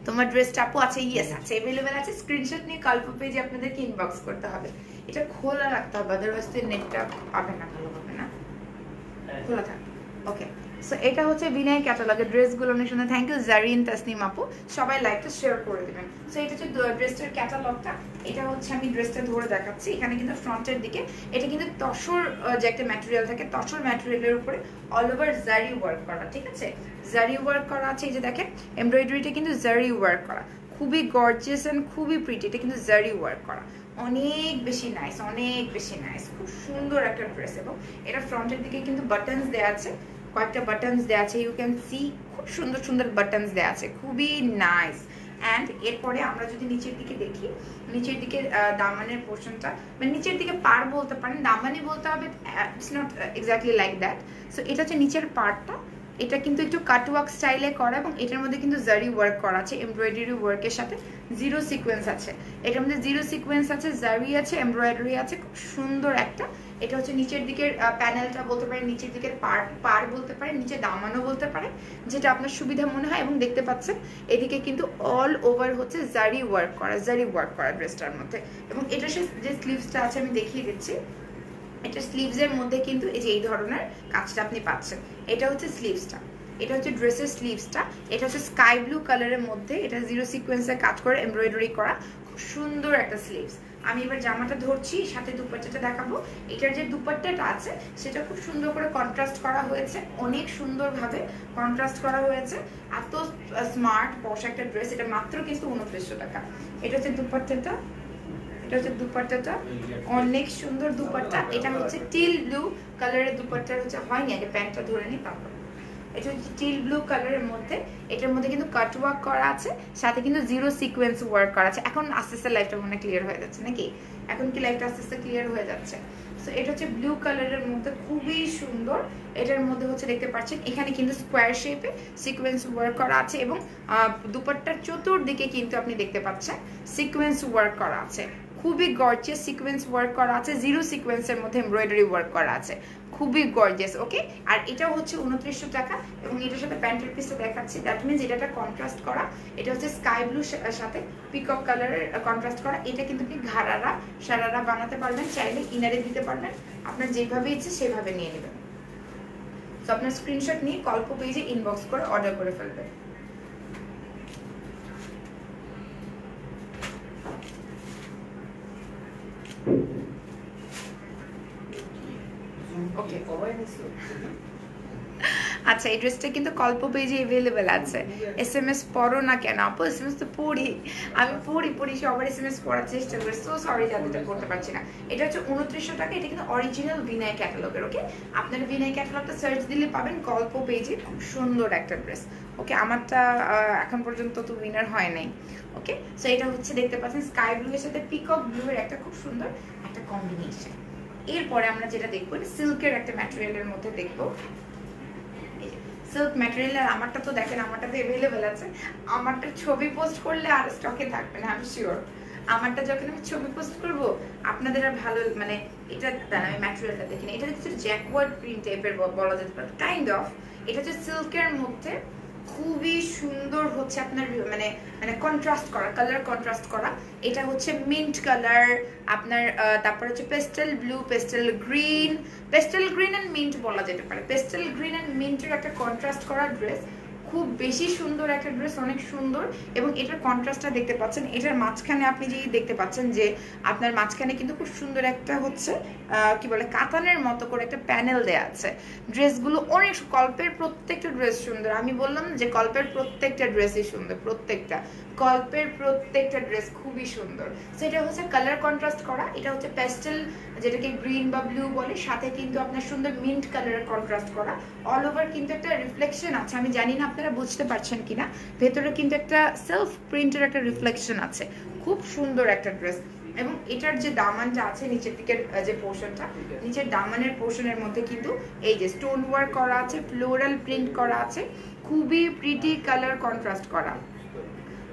তোমার ড্রেসটা আপু আছে? ইয়েস আছে, অ্যাভেলেবেল আছে। স্ক্রিনশট নিয়ে কল্প পেজে আপনাদেরকে ইনবক্স করতে হবে। এটা খোলা রাখতে হবে, আদারওয়াইজ নেটটা পাবে না ভালোভাবে, না খোলা থাক। ওকে, সো এটা হচ্ছে বিনয় ক্যাটালগের ড্রেসগুলো অনেক সুন্দর। থ্যাংক ইউ জারিন তাসনিম আপু, সবাই লাইকটা শেয়ার করে দেবেন। সো এটা হচ্ছে ড্রেসটার ক্যাটালগটা। এটা হচ্ছে আমি ড্রেসটা ধরে দেখাচ্ছি। এখানে কিন্তু ফ্রন্টের দিকে এটা কিন্তু তসর যে একটা ম্যাটেরিয়াল থাকে, তসর ম্যাটেরিয়ালের উপরে অল ওভার জারি ওয়ার্ক করা, ঠিক আছে? জারি ওয়ার্ক করা আছে, এই যে দেখেন এমব্রয়ডারিটা কিন্তু জারি ওয়ার্ক করা, খুবই গর্জিয়াস এন্ড খুবই প্রিটি। এটা কিন্তু জারি ওয়ার্ক করা, অনেক বেশি নাইস, অনেক বেশি নাইস, খুব সুন্দর একটা ড্রেস। এবং এটা ফ্রন্টের দিকে কিন্তু বাটনস দেওয়া আছে, কয়েকটা বাটনস দেওয়া আছে, ইউ ক্যান সি খুব সুন্দর সুন্দর বাটনস দেওয়া আছে, খুবই নাইস। অ্যান্ড এরপরে আমরা যদি নিচের দিকে দেখি, নিচের দিকে দামানের পোর্শনটা, মানে নিচের দিকে পার বলতে পারেন, দামানি বলতে হবে, it's not exactly like that. So এটা হচ্ছে নিচের পার্টটা, এটা কিন্তু একটু কাটওয়ার্ক স্টাইলে করা এবং এটার মধ্যে কিন্তু জারি ওয়ার্ক করা আছে, এমব্রয়ডারি ওয়ার্কের সাথে জিরো সিকোয়েন্স আছে। এটার মধ্যে জিরো সিকোয়েন্স আছে, জারি আছে, এমব্রয়ডারি আছে, খুব সুন্দর একটা। এটা হচ্ছে নিচের দিকের প্যানেলটা বলতে পারেন, নিচের দিকের পার বলতে পারেন, নিচে দামানও বলতে পারেন, যেটা আপনার সুবিধা মনে হয়। এবং দেখতে পাচ্ছেন এদিকে কিন্তু অল ওভার হচ্ছে জারি ওয়ার্ক করা ড্রেসটার মধ্যে। এবং এটা যে স্লিভসটা আছে আমি দেখিয়ে দিচ্ছি, এটা স্লিভসের মধ্যে কিন্তু এই যে এই ধরনের কাজটা আপনি পাচ্ছেন। এটা হচ্ছে স্লিভসটা, এটা হচ্ছে ড্রেসের স্লিভসটা। এটা হচ্ছে স্কাই ব্লু কালারের মধ্যে, এটা জিরো সিকোয়েন্সের কাজ করে এমব্রয়ডারি করা, খুব সুন্দর একটা স্লিভস। আমি এবার জামাটা ধরছি, সাথে দুপাট্টাটা দেখাবো। এটার যে দুপাট্টাটা আছে সেটা খুব সুন্দর করে কন্ট্রাস্ট করা হয়েছে, অনেক সুন্দরভাবে কন্ট্রাস্ট করা হয়েছে। এত স্মার্ট পশ একটা ড্রেস, এটা মাত্র কিন্তু 2900 টাকা। এটা হচ্ছে দুপাট্টাটা, এটা হচ্ছে দুপাট্টাটা, অনেক সুন্দর দুপাট্টা। এটা হচ্ছে টিল ব্লু কালারের দুপাট্টা, হচ্ছে হয়নি আগে প্যান্টটা ধরে নিই তারপর। এটা হচ্ছে টিল ব্লু কালারের মধ্যে, এটার মধ্যে কিন্তু কাট ওয়ার্ক করা আছে, সাথে কিন্তু জিরো সিকোয়েন্স ওয়ার্ক করা আছে। এখন আস্তে আস্তে লাইফটা মনে ক্লিয়ার হয়ে যাচ্ছে নাকি? এখন কি লাইফটা আস্তে আস্তে ক্লিয়ার হয়ে যাচ্ছে? সো এটা হচ্ছে ব্লু কালারের মধ্যে, খুবই সুন্দর। এটার মধ্যে হচ্ছে দেখতে পাচ্ছেন এখানে কিন্তু স্কোয়ার শেপে সিকোয়েন্স ওয়ার্ক করা আছে এবং দুপাট্টার চতুর্দিকে কিন্তু আপনি দেখতে পাচ্ছেন সিকোয়েন্স ওয়ার্ক করা আছে, খুবই গর্জিয়াস সিকোয়েন্স ওয়ার্ক করা আছে, জিরো সিকোয়েন্সের মধ্যে এমব্রয়ডারি ওয়ার্ক করা আছে, খুবই গর্জিয়াস। ওকে, আর এটা হচ্ছে 2900 টাকা। এবং এটার সাথে প্যান্টের পিসটা দেখাচ্ছি, দ্যাট মিনস এটা একটা কন্ট্রাস্ট করা, এটা হচ্ছে স্কাই ব্লু সাথে পিকক কালারের কন্ট্রাস্ট করা। এটা কিন্তু আপনি ঘাড়ারা সারারা বানাতে পারবেন, চাইলে ইনারে দিতে পারবেন, আপনার যেভাবে ইচ্ছে সেভাবে নিয়ে নেবেন। তো আপনার স্ক্রিনশট নিয়ে কল্প পেজে ইনবক্স করে অর্ডার করে ফেলবেন। ওকে, আচ্ছা, এই ড্রেসটা কিন্তু কল্প পেজে अवेलेबल আছে। এসএমএস পড়ো না কেন আপু? এসএমএস তো পড়ি, আমি পড়ি সবার এসএমএস পড়ার চেষ্টা করি। সো সরি যাদের করতে পারছি না। এটা হচ্ছে 2900 টাকা। এটা কিন্তু অরিজিনাল বিনয় ক্যাটালগের। ওকে, আপনারা বিনয় ক্যাটালগটা সার্চ দিলে পাবেন কল্প পেজে, খুব সুন্দর একটা ড্রেস। ওকে, আমারটা এখন পর্যন্ত তো উইনার হয় নাই। ওকে, সো এটা হচ্ছে দেখতে পাচ্ছেন স্কাই ব্লু এর সাথে পিকক ব্লু এর একটা খুব সুন্দর একটা কম্বিনেশন। এরপরে আমরা যেটা দেখবো, এটা সিল্কের একটা ম্যাটেরিয়ালের মধ্যে দেখবো, সিল্ক ম্যাটেরিয়াল। আর আমারটা তো দেখেন, আমারটা তো অ্যাভেলেবেল আছে। আমারটা ছবি পোস্ট করলে আর স্টকে থাকবে না, আমি শিওর। আমারটা যখন আমি ছবি পোস্ট করব আপনাদের আর ভালো, মানে এটা আমি ম্যাটেরিয়ালটা দেখিনি, এটা হচ্ছে জ্যাকওয়ার্ড প্রিন্ট টাইপের বলা যেতে পারে, কাইন্ড অফ। এটা হচ্ছে সিল্কের মধ্যে, খুবই সুন্দর হচ্ছে আপনার মানে মানে কন্ট্রাস্ট করা, কালার কন্ট্রাস্ট করা। এটা হচ্ছে মিন্ট কালার আপনার, তারপর হচ্ছে pastel blue, pastel green and mint বলা যেতে পারে। পেস্টেল গ্রিন এন্ড মিন্টের একটা কন্ট্রাস্ট করা ড্রেস, খুব বেশি সুন্দর একটা ড্রেস, অনেক সুন্দর। এবং এটার কন্ট্রাস্টটা দেখতে পাচ্ছেন, এটার মাঝখানে আপনি যেই দেখতে পাচ্ছেন যে আপনার মাঝখানে কিন্তু খুব সুন্দর একটা হচ্ছে কি বলে কাতানের মতো করে একটা প্যানেল দেয়া আছে। ড্রেসগুলো অনেক, কল্পের প্রত্যেকটা ড্রেস সুন্দর। আমি বললাম যে কল্পের প্রত্যেকটা ড্রেসই সুন্দর, কল্পের প্রত্যেকটা ড্রেস খুবই সুন্দর। সো এটা হচ্ছে কালার কন্ট্রাস্ট করা, এটা হচ্ছে পেস্টেল যেটাকে গ্রিন বা ব্লু বলে, সাথে কিন্তু আপনার সুন্দর মিন্ট কালারের কন্ট্রাস্ট করা। অল ওভার কিন্তু একটা রিফ্লেকশন আছে, আমি জানি না আপনারা বুঝতে পারছেন কিনা, ভেতরে কিন্তু একটা সেলফ প্রিন্টের একটা রিফ্লেকশন আছে, খুব সুন্দর একটা ড্রেস। এবং এটার যে দামানটা আছে নিচের দিকের যে পোর্শনটা, নিচের দামানের পোর্শনের মধ্যে কিন্তু এই যে স্টোন ওয়ার্ক করা আছে, ফ্লোরাল প্রিন্ট করা আছে, খুবই প্রিটি কালার কন্ট্রাস্ট করা,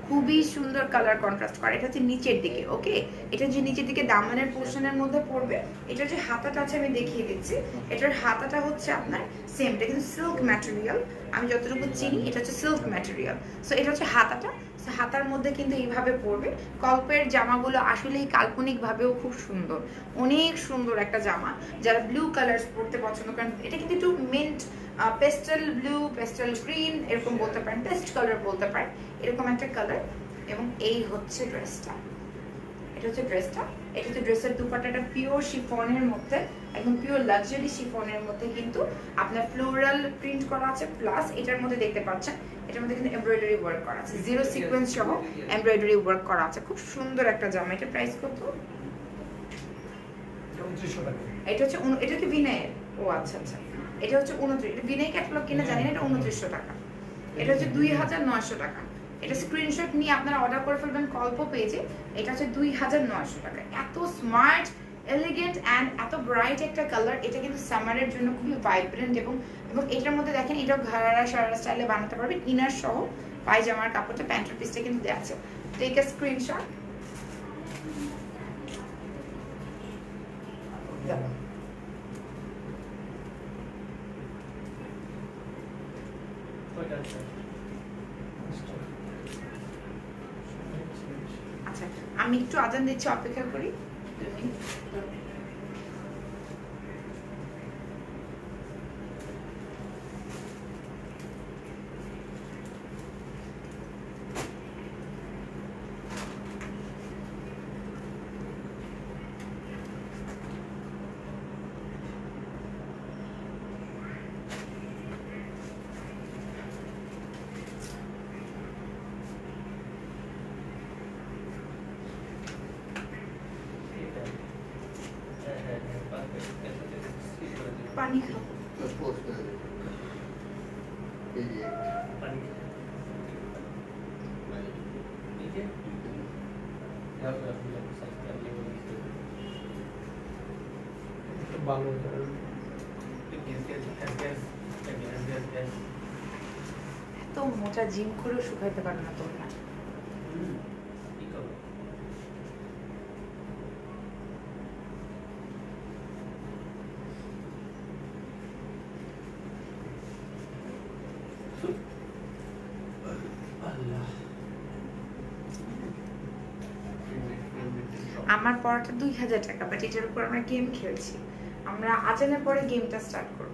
খুবই সুন্দর কালার কন্ট্রাস্ট করা। এটা হচ্ছে নিচের দিকে। ওকে, এটা যে নিচের দিকে দামানের পোর্শনের মধ্যে পড়বে। এটা যে হাতাটা আছে আমি দেখিয়ে দিচ্ছি, এটার হাতাটা হচ্ছে আপনার সেম, এটা কিন্তু সিল্ক ম্যাটেরিয়াল, আমি যতটুকু চিনি এটা হচ্ছে সিল্ক ম্যাটেরিয়াল। সো এটা হচ্ছে হাতাটা। সো হাতার মধ্যে কিন্তু এইভাবে পরবে। কল্পের জামাগুলো আসলেই কাল্পনিক ভাবেও খুব সুন্দর, অনেক সুন্দর একটা জামা। যারা ব্লু কালার পরতে পছন্দ করেন, এটা কিন্তু একটু mint pastel blue, pastel green এরকম বলতে পারেন, পেস্ট কালার বলতে পারেন, এরকম একটা কালার। এবং এই হচ্ছে ড্রেসটা, এটা হচ্ছে ড্রেসটা। এটা হচ্ছে ড্রেসের দুপাট্টাটা পিওর শিফনের মধ্যে, একদম পিওর লাক্সারি শিফনের মধ্যে কিন্তু আপনার ফ্লোরাল প্রিন্ট করা আছে, প্লাস এটার মধ্যে দেখতে পাচ্ছেন এটার মধ্যে কিন্তু এমব্রয়ডারি ওয়ার্ক করা আছে, জিরো সিকোয়েন্স সহ এমব্রয়ডারি ওয়ার্ক করা আছে। খুব সুন্দর একটা জামা। এটা প্রাইস কত? 2900 টাকা। এটা হচ্ছে এটা কি বিনয়ের? ও আচ্ছা আচ্ছা, এটা হচ্ছে 29, এটা বিনয় ক্যাটালগ কিনা জানি না, এটা 2900 টাকা। এটা হচ্ছে 2900 টাকা। এটা স্ক্রিনশট নিয়ে আপনারা অর্ডার করে ফেলবেন কল্প পেজে। এটা হচ্ছে 2900 টাকা। এত স্মার্ট, এলিগেন্ট অ্যান্ড এত ব্রাইট একটা কালার। এটা কিন্তু সামারের জন্য খুবই ভাইব্রেন্ট, এবং এটার মধ্যে দেখেন এটাও ঘাড়া সারা স্টাইলে বানাতে পারবেন, ইনার সহ। পায়জামার কাপড়টা, প্যান্টের পিসটা কিন্তু দেওয়া আছে। Take a screenshot. আচ্ছা, আমি একটু আজান দিচ্ছি, অপেক্ষা করি 2 মিনিট। পানি খাবো। ভালো এত মোটা জিম করেও শুকাইতে পারবে না তোমরা। আমার পড়াটা 2000 টাকা, বাট এটার উপর আমরা গেম খেলছি। আমরা আজানের পরে গেমটা স্টার্ট করব।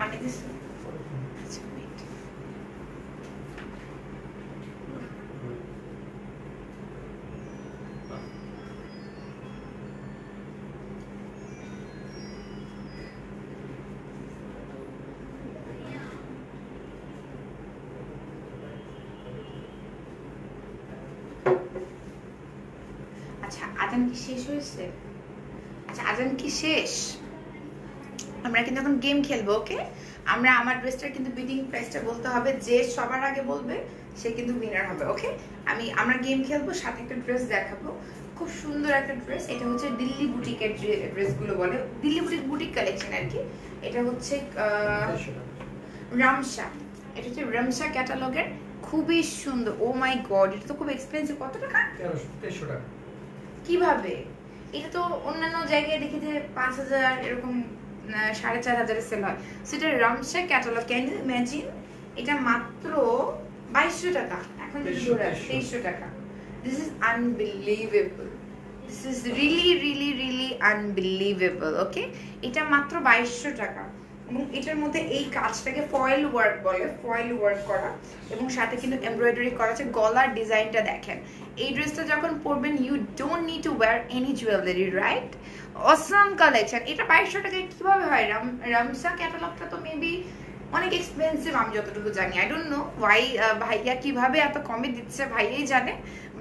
আমি দিছি। আচ্ছা, wait. আচ্ছা, আজান কি শেষ হয়েছে? আচ্ছা, আজান কি শেষ? আমরা কিন্তু এখন গেম খেলবো, ওকে? আমরা আমার ড্রেসটার কিন্তু বিডিং প্রাইসটা বলতে হবে, যে সবার আগে বলবে সে কিন্তু উইনার হবে, ওকে? আমরা গেম খেলবো, সাথে একটা ড্রেস দেখাবো, খুব সুন্দর একটা ড্রেস। এটা হচ্ছে দিল্লি বুটিকের ড্রেসগুলো বলে, দিল্লি বুটিক কালেকশন আর কি। এটা হচ্ছে রামসা, এটা হচ্ছে রামসা ক্যাটালগের, খুবই সুন্দর। ও মাই গড, এটা তো খুব এক্সপেন্সিভ। কত টাকা? 1300 টাকা। কিভাবে? এটা তো অন্যান্য জায়গায় দেখি যে 5000 এরকম, 4500 সেল হয়। সেটা Ramsa catalogue, can you imagine? এটা মাত্র 2200 টাকা। এখন 2300 টাকা। This is unbelievable, this is really really really unbelievable, okay? এটা মাত্র 2200 টাকা। এবং এটার মধ্যে এই কাজটাকে ফয়েল ওয়ার্ক বলে, ফয়েল ওয়ার্ক করা, এবং সাথে কিন্তু এমব্রয়ডারি করা আছে। গলার ডিজাইনটা দেখেন। এই ড্রেসটা যখন পরবেন, you don't need to wear any jewellery, right? Awesome collection. এটা 2200 টাকায় কিভাবে হয়? রামসা ক্যাটালগটা তো মেবি অনেক এক্সপেন্সিভ আমি যতটুকু জানি। আই ডোন্ট নো ওয়াই ভাইয়া কিভাবে এত কমে দিচ্ছে, ভাইয়াই জানে।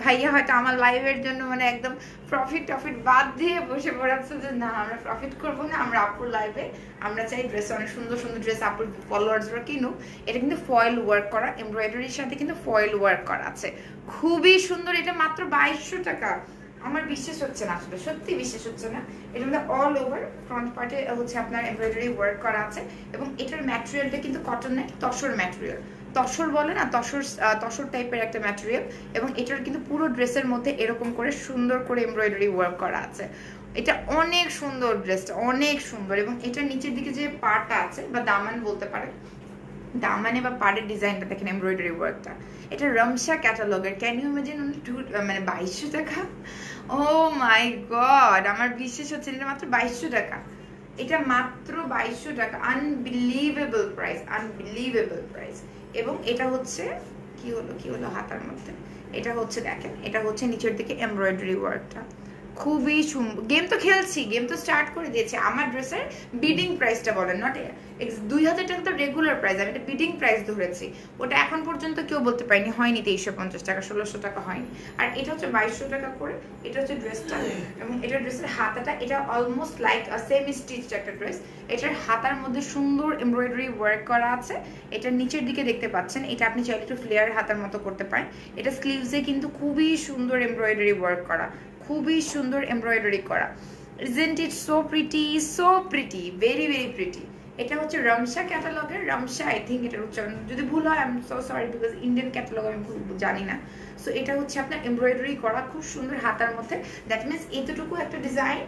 ভাইয়া হয়তো আমার লাইভের জন্য মানে একদম প্রফিট বাদ দিয়ে বসে পড়াচ্ছে যে না আমরা প্রফিট করবো না, আমরা আপুর লাইভে আমরা চাই ড্রেস, অনেক সুন্দর সুন্দর ড্রেস আপুর ফলোয়ার্সরা কিনুক। এটা কিন্তু ফয়েল ওয়ার্ক করা, এমব্রয়ডারির সাথে কিন্তু ফয়েল ওয়ার্ক করা আছে, খুবই সুন্দর। এটা মাত্র 2200 টাকা। আমার বিশ্বাস হচ্ছে না, আসলে সত্যি বিশ্বাস হচ্ছে না। এটার মধ্যে অল ওভার ফ্রন্ট পার্টে হচ্ছে আপনার এমব্রয়ডারি ওয়ার্ক করা আছে এবং এটার ম্যাটেরিয়ালটা কিন্তু কটন নয়, তসর ম্যাটেরিয়াল। তসর বলে না, তসর টাইপের একটা ম্যাটেরিয়াল। এবং এটার কিন্তু পুরো ড্রেসের মধ্যে এরকম করে সুন্দর করে এমব্রয়ডারি ওয়ার্ক করা আছে। এটা অনেক সুন্দর, ড্রেসটা অনেক সুন্দর। এবং এটার নিচের দিকে যে পার্টটা আছে বা দামান বলতে পারে, দামানে বা পাড়ের ডিজাইনটা দেখেন, এমব্রয়ডারি ওয়ার্কটা। এটা রমশা ক্যাটালগের। ক্যান ইউ ইমাজিন অনলি মানে 2200 টাকা। ও মাই গড, আমার বিশ্বাস হচ্ছে এটা মাত্র 2200 টাকা। এটা মাত্র 2200 টাকা। Unbelievable price, unbelievable price. এবং এটা হচ্ছে কি হলো হাতার মধ্যে, এটা হচ্ছে দেখেন, এটা হচ্ছে নিচের দিকে এমব্রয়ডারি ওয়ার্কটা, খুবই সুন্দর। গেম তো খেলছি, গেম তো স্টার্ট করে দিয়েছে। আমার ড্রেসের বিডিং প্রাইসটা বলেন, নট 2000 টাকা তো রেগুলার প্রাইস, আমি এটা বিডিং প্রাইস ধরেছি। ওটা এখন পর্যন্ত কেউ বলতে পারেনি হয়নি 2350 টাকা, 1600 টাকা হয়নি। আর এটা হচ্ছে 2200 টাকা করে। এটা হচ্ছে ড্রেসটা এবং এটা ড্রেসের হাতাটা, এটা অলমোস্ট লাইক সেমি স্টিচড একটা ড্রেস। এটার হাতার মধ্যে সুন্দর এমব্রয়ডারি ওয়ার্ক করা আছে। এটার নিচের দিকে দেখতে পাচ্ছেন, এটা আপনি চাইলে একটু ফ্লেয়ার হাতার মতো করতে পারেন। এটা স্লিভসে কিন্তু খুবই সুন্দর এমব্রয়ডারি ওয়ার্ক করা, খুবই সুন্দর এমব্রয়ডারি করা। Isn't it so pretty, very very pretty. এটা হচ্ছে রমশা ক্যাটালগের, রমশা আই থিঙ্ক এটার উচ্চারণ যদি ভুল হয় I am so sorry, because Indian catalogue আমি জানি না। সো এটা হচ্ছে আপনার এমব্রয়ডারি করা, খুব সুন্দর হাতার মধ্যে। দ্যাট মিনস এতটুকু একটা ডিজাইন।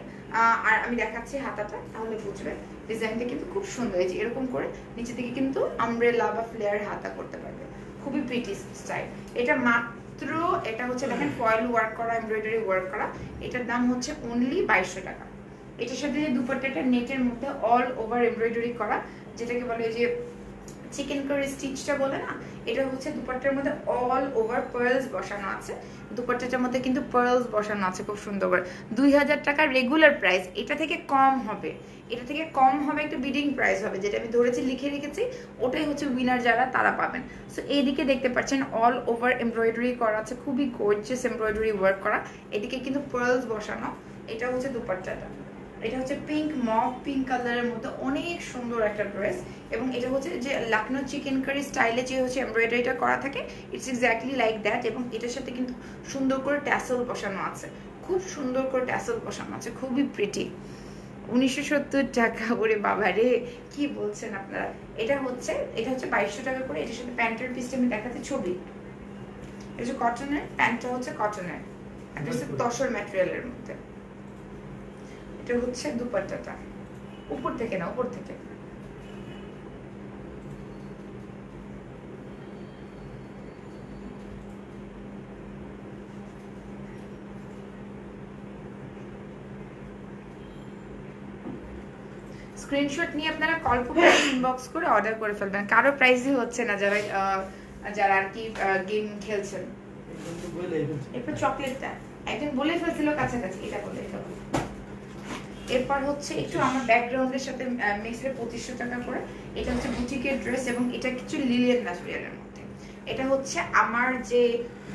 আর আমি দেখাচ্ছি হাতাটা, তাহলে বুঝবে ডিজাইনটা কিন্তু খুব সুন্দর। এই যে এরকম করে নিচে থেকে কিন্তু আমব্রেলা বা ফ্লেয়ার হাতা করতে পারবে, খুবই প্রিটি স্টাইল। এটা মাত্র, এটা হচ্ছে দেখেন ফয়েল ওয়ার্ক করা, এমব্রয়ডারি ওয়ার্ক করা। এটার দাম হচ্ছে অনলি 2200 টাকা। এটার সাথে যে দুপাট্টাটা নেটের মধ্যে অল ওভার এমব্রয়ডারি করা, যেটাকে বলে যে চিকেন কারি স্টিচটা বলে না, এটা হচ্ছে দুপাট্টার মধ্যে অল ওভার পার্লস বসানো আছে। দুপাট্টাটার মধ্যে কিন্তু পার্লস বসানো আছে খুব সুন্দর করে। 2000 টাকা রেগুলার প্রাইস, এটা থেকে কম হবে, এটা থেকে কম হবে একটা বিডিং প্রাইস হবে, যেটা আমি ধরেছি লিখে রেখেছি, ওটাই হচ্ছে উইনার যারা তারা পাবেন। সো এইদিকে দেখতে পাচ্ছেন অল ওভার এমব্রয়ডারি করা আছে, খুবই গর্জিয়াস এমব্রয়ডারি ওয়ার্ক করা। এদিকে কিন্তু পার্লস বসানো। এটা হচ্ছে দুপাট্টাটা, এটা হচ্ছে পিঙ্ক কালারের মধ্যে অনেক সুন্দর একটা ড্রেস। এবং এটা হচ্ছে যে লখনৌ চিকেন কারি স্টাইলে যে হচ্ছে এমব্রয়ডারিটা করা থাকে, ইটস এক্স্যাক্টলি লাইক দ্যাট। এবং এটার সাথে কিন্তু সুন্দর করে ট্যাসেল বসানো আছে, খুব সুন্দর করে ট্যাসেল বসানো আছে, খুবই প্রিটি। 1970 টাকা, ওরে বাবা রে, কি বলছেন আপনারা। এটা হচ্ছে 2200 টাকা করে। এটার সাথে প্যান্টের পিসটা আমি দেখাচ্ছি ছবি। এটা হচ্ছে কটনের, প্যান্টটা হচ্ছে কটনের, এটা হচ্ছে তসর ম্যাটেরিয়ালের মধ্যে। এটা হচ্ছে দুপাট্টাটা, উপর থেকে না, উপর থেকে। স্ক্রিনশট নিয়ে আপনারা কল করে ইনবক্স করে অর্ডার করে ফেলবেন। কারো প্রাইসই হচ্ছে না যারা আর কি গেম খেলছেন। এরপর চকলেটটা একজন বলে ফেলছিল কাছাকাছি, এটা বলে, এটা বলে। এরপর হচ্ছে একটু আমার ব্যাকগ্রাউন্ডের সাথে মিক্সড 2500 টাকা করে। এটা হচ্ছে বুটিকের ড্রেস এবং এটা কিছু লিলিয়ান ম্যাটেরিয়ালের মধ্যে। এটা হচ্ছে আমার যে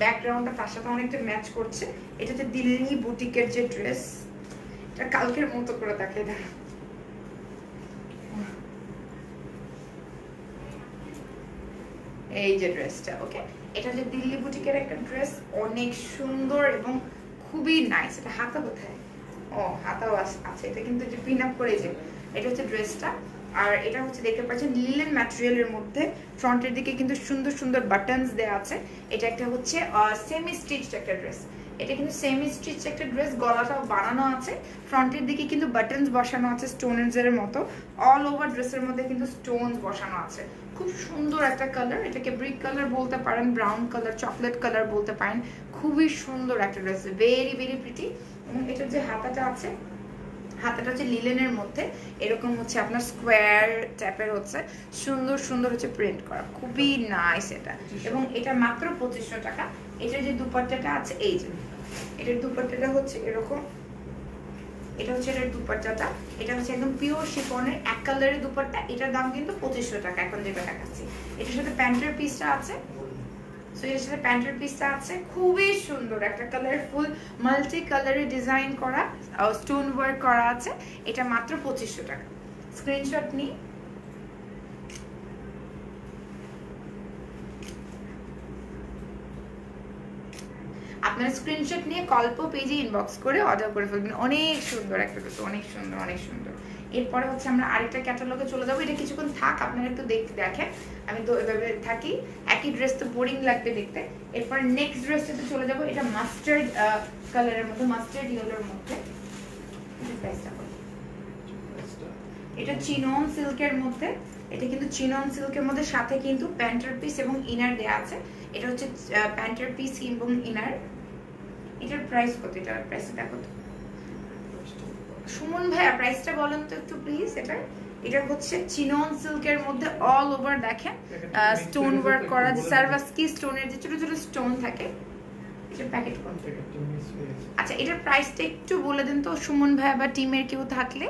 ব্যাকগ্রাউন্ডটা তার সাথে অনেকটা ম্যাচ করছে। এটা হচ্ছে দিল্লি বুটিকের যে ড্রেস, এটা কালকের মতো করে তাকিয়ে দেখা। এই যে ড্রেসটা, ওকে, এটা হচ্ছে দিল্লি বুটিকের একটা ড্রেস, অনেক সুন্দর এবং খুবই নাইস। এটা হাতা কোথায়? ও, হাতাও আছে। এটা কিন্তু যে পিন আপ করে, যে এটা হচ্ছে ড্রেসটা। আর এটা হচ্ছে দেখতে পাচ্ছেন লিলেন ম্যাটেরিয়ালের মধ্যে। ফ্রন্টের দিকে কিন্তু সুন্দর সুন্দর বাটনস দেওয়া আছে। এটা একটা হচ্ছে সেমি স্টিচড একটা ড্রেস। এটা কিন্তু সেমি স্টিচড একটা ড্রেস, গলাটাও বানানো আছে। ফ্রন্টের দিকে কিন্তু বাটনস বসানো আছে স্টোনসের মতো। অল ওভার ড্রেসের মধ্যে কিন্তু স্টোনস বসানো আছে। খুব সুন্দর একটা কালার, এটাকে ব্রিক কালার বলতে পারেন, ব্রাউন কালার, চকলেট কালার বলতে পারেন। খুবই সুন্দর একটা ড্রেস, ভেরি ভেরি প্রিটি। এবং এটার যে হাতাটা আছে, হাতাটা হচ্ছে লিলেনের মধ্যে, এরকম হচ্ছে আপনার স্কোয়ার টাইপের হচ্ছে সুন্দর সুন্দর হচ্ছে প্রিন্ট করা, খুবই নাইস এটা। এবং এটা মাত্র 2500 টাকা। এটার যে দুপাট্টাটা আছে, এই যে এটার দুপাট্টাটা হচ্ছে এরকম, এটা হচ্ছে এটার দুপাট্টাটা, এটা হচ্ছে একদম পিওর শিফনের এক কালারের দুপাট্টা, এটার দাম কিন্তু 2500 টাকা এখন যেটা দেখাচ্ছি। এটার সাথে প্যান্টের পিসটা আছে, সো এর সাথে প্যান্টের পিসটা আছে, খুবই সুন্দর একটা কালারফুল মাল্টি কালারে ডিজাইন করা স্টোন ওয়ার্ক করা আছে, এটা মাত্র 2500 টাকা। স্ক্রিনশট নিই। আপনারা স্ক্রিনশট নিয়ে কল্প পেজে ইনবক্স করে অর্ডার করে ফেলবেন। অনেক সুন্দর একটা ড্রেস, অনেক সুন্দর, অনেক সুন্দর। এরপরে হচ্ছে আমরা আরেকটা ক্যাটালগে চলে যাবো, এটা কিছুক্ষণ থাক, আপনারা একটু দেখেন, আমি তো এভাবে থাকি, একই ড্রেস তো বোরিং লাগবে দেখতে। এরপর নেক্সট ড্রেসটাতে চলে যাবো, এটা মাস্টার্ড কালারের মধ্যে, মাস্টার্ড ইয়েলোর মধ্যে। এটা চিনন সিল্কের মধ্যে, এটা কিন্তু চিনন সিল্কের মধ্যে, সাথে কিন্তু প্যান্টের পিস এবং ইনার দেয়া আছে। এটা হচ্ছে প্যান্টের পিস এবং ইনার। এটার প্রাইস কত? এটার প্রাইস দেখো তো সুমন ভাইয়া, প্রাইসটা বলেন তো একটু প্লিজ। এটা হচ্ছে চিনন সিল্কের মধ্যে অল ওভার দেখেন স্টোন ওয়ার্ক করা, যে সার্ভাসকি স্টোনের যে ছোট ছোট স্টোন থাকে। এটা প্যাকেট কোন? আচ্ছা, এটার প্রাইসটা একটু বলে দেন তো সুমন ভাইয়া, বা টিমের কেউ থাকলে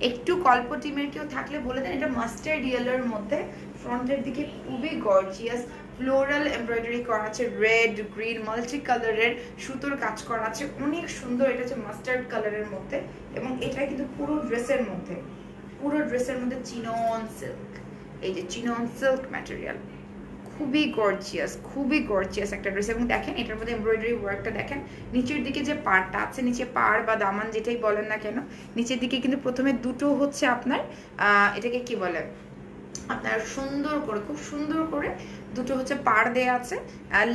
একটু, কল্প টিমের কেউ থাকলে বলে দেন। এটা মাস্টার্ড ইয়েলোর মধ্যে, ফ্রন্টের দিকে খুবই গর্জিয়াস ফ্লোরাল এমব্রয়ডারি করা আছে, রেড গ্রিন মাল্টি কালারের সুতোর কাজ করা আছে, অনেক সুন্দর। এটা হচ্ছে মাস্টার্ড কালারের মধ্যে, এবং এটা কিন্তু পুরো ড্রেসের মধ্যে, পুরো ড্রেসের মধ্যে চিনন সিল্ক, এই যে চিনন সিল্ক ম্যাটেরিয়াল, খুবই গর্জিয়াস একটা ড্রেস। এবং দেখেন এটার মধ্যে এমব্রয়ডারি ওয়ার্কটা দেখেন, নিচের দিকে যে পাড়টা আছে, নিচে পাড় বা দামান যেটাই বলেন না কেন, নিচের দিকে কিন্তু প্রথমে দুটো হচ্ছে আপনার এটাকে কি বলে, আপনার সুন্দর করে, খুব সুন্দর করে দুটো হচ্ছে পাড় দেয়া আছে,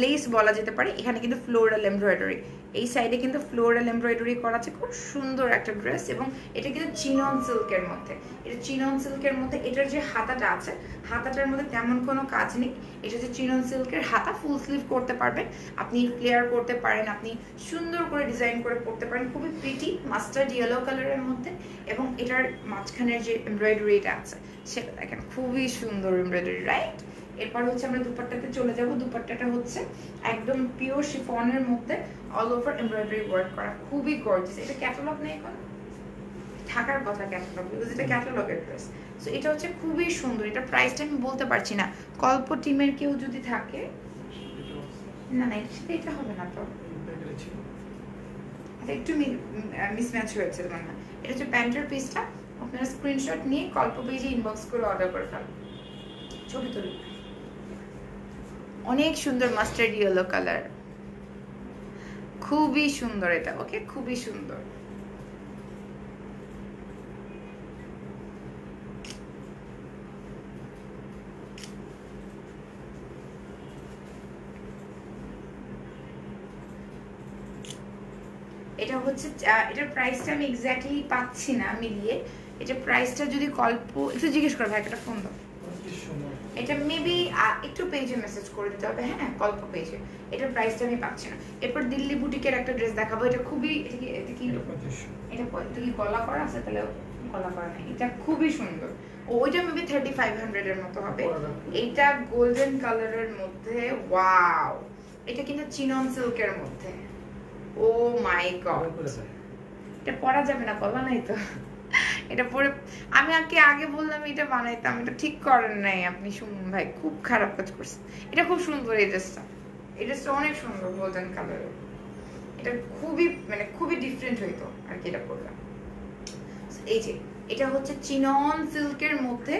লেস বলা যেতে পারে। এখানে কিন্তু ফ্লোরাল এমব্রয়ডারি, এই সাইডে কিন্তু ফ্লোরাল এমব্রয়ডারি করা আছে, খুব সুন্দর একটা ড্রেস। এবং এটা কিন্তু চিনন সিল্কের মধ্যে, এটা চিনন সিল্কের মধ্যে। এটার যে হাতাটা আছে, হাতাটার মধ্যে তেমন কোনো কাজ নেই, এটা হচ্ছে চিনন সিল্কের হাতা, ফুল স্লিভ করতে পারবেন আপনি, ফ্লেয়ার করতে পারেন আপনি, সুন্দর করে ডিজাইন করে পড়তে পারেন, খুবই প্রিটি মাস্টার্ড ইয়েলো কালারের মধ্যে। এবং এটার মাঝখানের যে এমব্রয়ডারিটা আছে সেটা দেখেন, খুবই সুন্দর এমব্রয়ডারি, রাইট? এরপর হচ্ছে আমরা দুপাট্টাতে চলে যাব। দুপাট্টাটা হচ্ছে একদম পিওর শিফনের মধ্যে অল ওভার এমব্রয়ডারি ওয়ার্ক করা, খুবই গর্জিয়াস। এটা ক্যাটালগ নেই এখন, থাকার কথা ক্যাটালগ, বিকজ এটা ক্যাটালগের ড্রেস। সো এটা হচ্ছে খুবই সুন্দর। এটা প্রাইসটা আমি বলতে পারছি না, কল্প টিমের কেউ যদি থাকে, না না এটার সাথে এটা হবে না তো, একটু মিসম্যাচ হয়েছে মানে না। এটা হচ্ছে প্যান্টের পিসটা, আপনারা স্ক্রিনশট নিয়ে কল্প পেজে ইনবক্স করে অর্ডার করে ফেলুন, ছবি তুলি। অনেক সুন্দর মাস্টার্ড ইয়েলো কালার, খুবই সুন্দর এটা, ওকে, খুবই সুন্দর। এটা হচ্ছে এটার প্রাইসটা আমি এক্স্যাক্টলি পাচ্ছি না মিলিয়ে, এটা প্রাইসটা যদি কল্প একটু জিজ্ঞেস করো, ভাই একটা ফোন দাও। এটা মেবি একটু পেজে মেসেজ করে দিতে হবে, হ্যাঁ কল্প পেজে। এটার প্রাইসটা আমি পাচ্ছি না। এরপর দিল্লি বুটিকের একটা ড্রেস দেখাবো, এটা খুবই, এটা কি গলা করা আছে? তাহলে গলা করা নাই, এটা খুবই সুন্দর। ওইটা মেবি 3500 এর মতো হবে। এটা গোল্ডেন কালারের মধ্যে, ওয়াও, এটা কিন্তু চিনন সিল্কের মধ্যে। ও মাই গড, এটা পরা যাবে না, গলা নাই তো। এটা পরে আমি আগে বললাম এটা বানাইতাম, এটা ঠিক করেন নাই আপনি সুমন ভাই, খুব খারাপ কাজ করছেন। এটা খুব সুন্দর, এই ড্রেসটা, এই ড্রেসটা অনেক সুন্দর গোল্ডেন কালারের। এটা খুবই ডিফারেন্ট হইতো আর কি এটা পরলাম। এই যে এটা হচ্ছে চিনন সিল্কের মধ্যে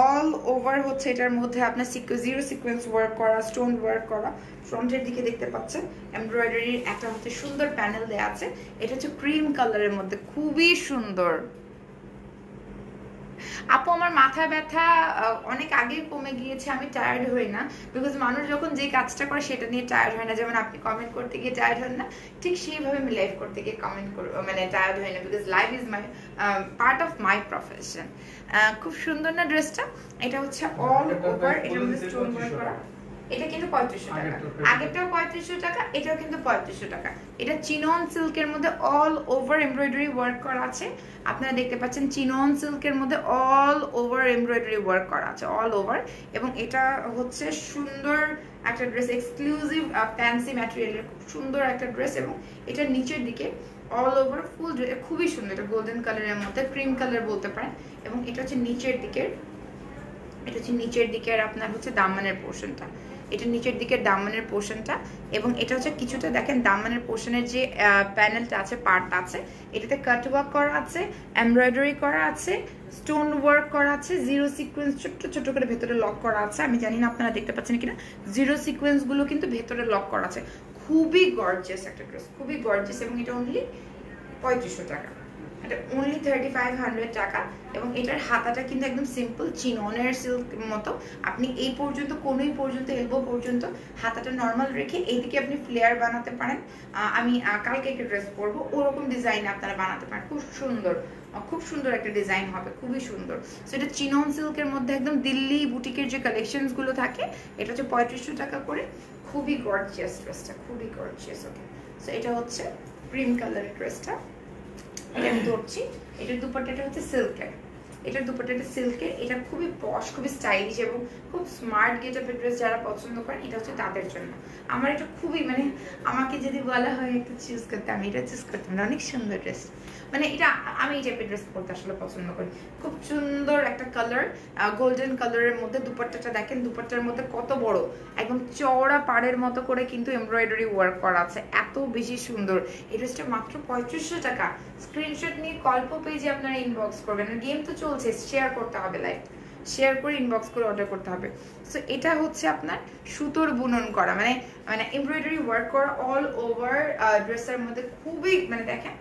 অল ওভার হচ্ছে, এটার মধ্যে আপনার জিরো সিকোয়েন্স ওয়ার্ক করা, স্টোন ওয়ার্ক করা, ফ্রন্টের দিকে দেখতে পাচ্ছেন এমব্রয়ডারির একটা হচ্ছে সুন্দর প্যানেল দেয়া আছে। এটা হচ্ছে ক্রিম কালারের মধ্যে, খুবই সুন্দর। আপু আমার মাথা ব্যথা অনেক আগেই কমে গিয়েছে, আমি টায়ার্ড হই না, বিকজ মানুষ যখন যে কাজটা করে সেটা নিয়ে টায়ার্ড হয় না। যেমন আপনি কমেন্ট করতে গিয়ে টায়ার্ড হন না, ঠিক সেইভাবে আমি লাইভ করতে গিয়ে টায়ার্ড হই না, because life is my part of my profession. খুব সুন্দর না ড্রেসটা? এটা হচ্ছে অল ওভার, এটার মধ্যে স্টোন ওয়ার্ক করা, এটা কিন্তু 3500 টাকা, আগেরটাও 3500 টাকা, এটাও কিন্তু 3500 টাকা। এটা চিনন সিল্কের মধ্যে অল ওভার এমব্রয়ডারি ওয়ার্ক করা আছে। আপনারা দেখতে পাচ্ছেন চিনন সিল্কের মধ্যে অল ওভার এমব্রয়ডারি ওয়ার্ক করা আছে, অল ওভার। এবং এটা হচ্ছে সুন্দর একটা ড্রেস, এক্সক্লুসিভ ফ্যান্সি ম্যাটেরিয়ালের খুব সুন্দর একটা ড্রেস। এবং এটা নিচের দিকে অল ওভার ফুল ড্রেস, খুবই সুন্দর। এটা গোল্ডেন কালারের মধ্যে, ক্রিম কালার বলতে পারেন। এবং এটা হচ্ছে নিচের দিকের, এটা হচ্ছে নিচের দিকের আপনার হচ্ছে দামানের পোর্শনটা, এটা নিচের দিকের দামানের পোর্শনটা। এবং এটা হচ্ছে কিছুটা দেখেন দামানের পোর্শনের যে প্যানেলটা আছে, পার্ট আছে, এটাতে কাট ওয়ার্ক করা আছে, এমব্রয়ডারি করা আছে, স্টোন ওয়ার্ক করা আছে, জিরো সিকোয়েন্স ছোট্ট ছোট্ট করে ভেতরে লক করা আছে। আমি জানি না আপনারা দেখতে পাচ্ছেন কিনা, জিরো সিকোয়েন্স গুলো কিন্তু ভেতরে লক করা আছে। খুবই গর্জিয়াস একটা ড্রেস, খুবই গর্জিয়াস। এবং এটা অনলি 3500 টাকা, এটা অনলি 3500 টাকা। এবং এটার হাতাটা কিন্তু একদম সিম্পল চিননের সিল্ক মতো। আপনি এই পর্যন্ত কোনোই পর্যন্ত এলবো পর্যন্ত হাতাটা নর্মাল রেখে এইদিকে আপনি ফ্লেয়ার বানাতে পারেন। আমি কালকে একটা ড্রেস পরবো, ওরকম ডিজাইন আপনারা বানাতে পারেন। খুব সুন্দর, খুব সুন্দর একটা ডিজাইন হবে, খুবই সুন্দর। সো এটা চিনন সিল্কের মধ্যে একদম দিল্লি বুটিকের যে কালেকশনস গুলো থাকে, এটা হচ্ছে 3500 টাকা করে। খুবই গর্জিয়াস ড্রেসটা, খুবই গর্জিয়াস। ওকে, সো এটা হচ্ছে ক্রিম কালারের ড্রেসটা, এটা আমি ধরছি। এটার দুপাট্টাটা হচ্ছে সিল্কের, এটার দুপাট্টাটা সিল্কের। এটা খুবই পশ, খুবই স্টাইলিশ এবং খুব স্মার্ট গেটআপের ড্রেস যারা পছন্দ করেন, এটা হচ্ছে তাদের জন্য। আমার এটা খুবই মানে, আমাকে যদি বলা হয় একটু চুজ করতে, আমি এটা চুজ করতাম। অনেক সুন্দর ড্রেস, মানে এটা আমি এই টাইপের ড্রেস পরতে আসলে পছন্দ করি। খুব সুন্দর একটা কালার, গোল্ডেন কালারের মধ্যে দুপাট্টাটা দেখেন, দুপাট্টার মধ্যে কত বড় একদম চওড়া পাড়ের মতো করে কিন্তু এমব্রয়ডারি ওয়ার্ক করা আছে, এত বেশি সুন্দর। এই ড্রেসটা মাত্র 3500 টাকা। স্ক্রিনশট নিয়ে কল্প পেজে আপনারা ইনবক্স করবেন। গেম তো চলছে, শেয়ার করতে হবে, লাইভ শেয়ার করে ইনবক্স করে অর্ডার করতে হবে। সো এটা হচ্ছে আপনার সুতোর বুনন করা, মানে মানে এমব্রয়ডারি ওয়ার্ক করা অল ওভার ড্রেসের মধ্যে। খুবই মানে দেখেন,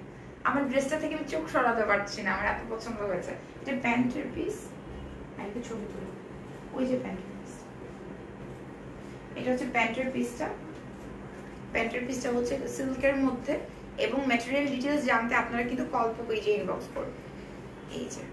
আমার ড্রেসটা থেকে আমি চোখ সরাতে পারছি না, আমার এত পছন্দ হয়েছে। এটা প্যান্টের পিস, একটা ছবি তুলি, ওই যে প্যান্টের পিস, এটা হচ্ছে প্যান্টের পিসটা। প্যান্টের পিসটা হচ্ছে সিল্কের মধ্যে। এবং ম্যাটেরিয়াল ডিটেইলস জানতে আপনারা কিন্তু কল্প পেজে ইনবক্স করুন। এই যে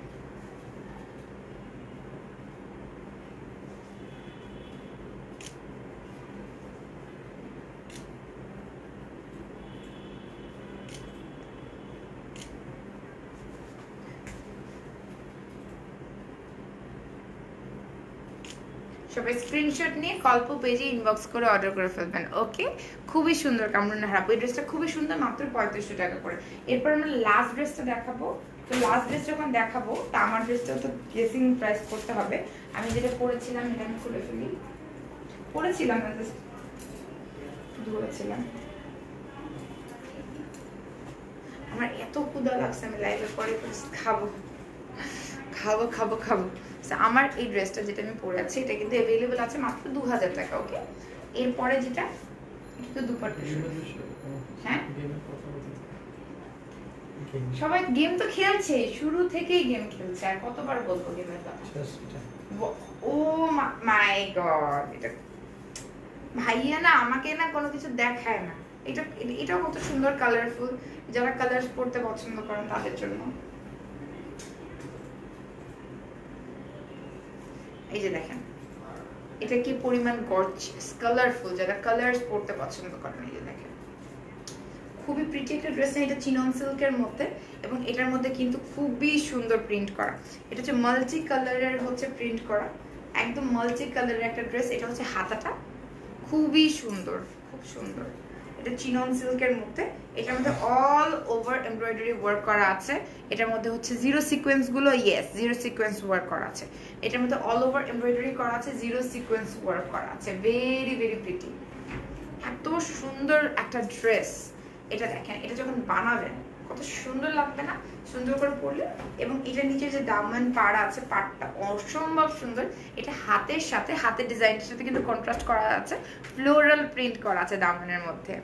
সবাই স্ক্রিনশট নিয়ে কল্প পেজে ইনবক্স করে অর্ডার করে ফেলবেন। ওকে, খুবই সুন্দর কামরুন হারাপ, এই ড্রেসটা খুবই সুন্দর, মাত্র 3500 টাকা করে। এরপর আমরা লাস্ট ড্রেসটা দেখাবো। তো লাস্ট ড্রেস যখন দেখাবো, তা আমার ড্রেসটাও তো গেসিং প্রাইস করতে হবে। আমি যেটা পরেছিলাম এটা আমি খুলে ফেলি, পরেছিলাম না, জাস্ট ধরেছিলাম। আমার এত ক্ষুধা লাগছে, আমি লাইভের পরে খাবো খাবো খাবো খাবো। আমার এই ড্রেসটা যেটা আমি পরে আছি, এটা কিন্তু অ্যাভেলেবল আছে মাত্র 2000 টাকা। ওকে, এরপরে যেটা, এটা তো দুপাট্টা। হ্যাঁ, সবাই গেম তো খেলছে, শুরু থেকেই গেম খেলছে, আর কতবার বলবো গেমের কথা। ও মাই গড, এটা ভাইয়া না আমাকে না কোনো কিছু দেখায় না। এটা এটাও কত সুন্দর কালারফুল, যারা কালার পড়তে পছন্দ করেন তাদের জন্য। এই যে দেখেন, এটা কি পরিমাণ গর্জিয়াস কালারফুল, যারা কালারস পড়তে পছন্দ করেন। এই যে দেখেন, খুবই প্রিটি একটা ড্রেস। এটা চিনন সিল্কের মধ্যে, এবং এটার মধ্যে কিন্তু খুবই সুন্দর প্রিন্ট করা। এটা হচ্ছে মাল্টি কালারের হচ্ছে প্রিন্ট করা, একদম মাল্টি কালারের একটা ড্রেস। এটা হচ্ছে হাতাটা, খুবই সুন্দর, খুব সুন্দর। এটা চিনন সিল্কের মধ্যে, এটার মধ্যে অল ওভার এমব্রয়ডারি ওয়ার্ক করা আছে। এটার মধ্যে হচ্ছে জিরো সিকোয়েন্স গুলো, ইয়েস জিরো সিকোয়েন্স ওয়ার্ক করা আছে। এটার মধ্যে অল ওভার এমব্রয়ডারি করা আছে, জিরো সিকোয়েন্স ওয়ার্ক করা আছে। ভেরি ভেরি প্রিটি, এত সুন্দর একটা ড্রেস। এটা দেখেন, এটা যখন বানাবেন কত সুন্দর লাগবে না, সুন্দর করে পরলে। এবং এটার নিচে যে দামান পাড় আছে, পাড়টা অসম্ভব সুন্দর। এটা হাতের সাথে, হাতের ডিজাইনটার সাথে কিন্তু কন্ট্রাস্ট করা আছে, ফ্লোরাল প্রিন্ট করা আছে দামানের মধ্যে,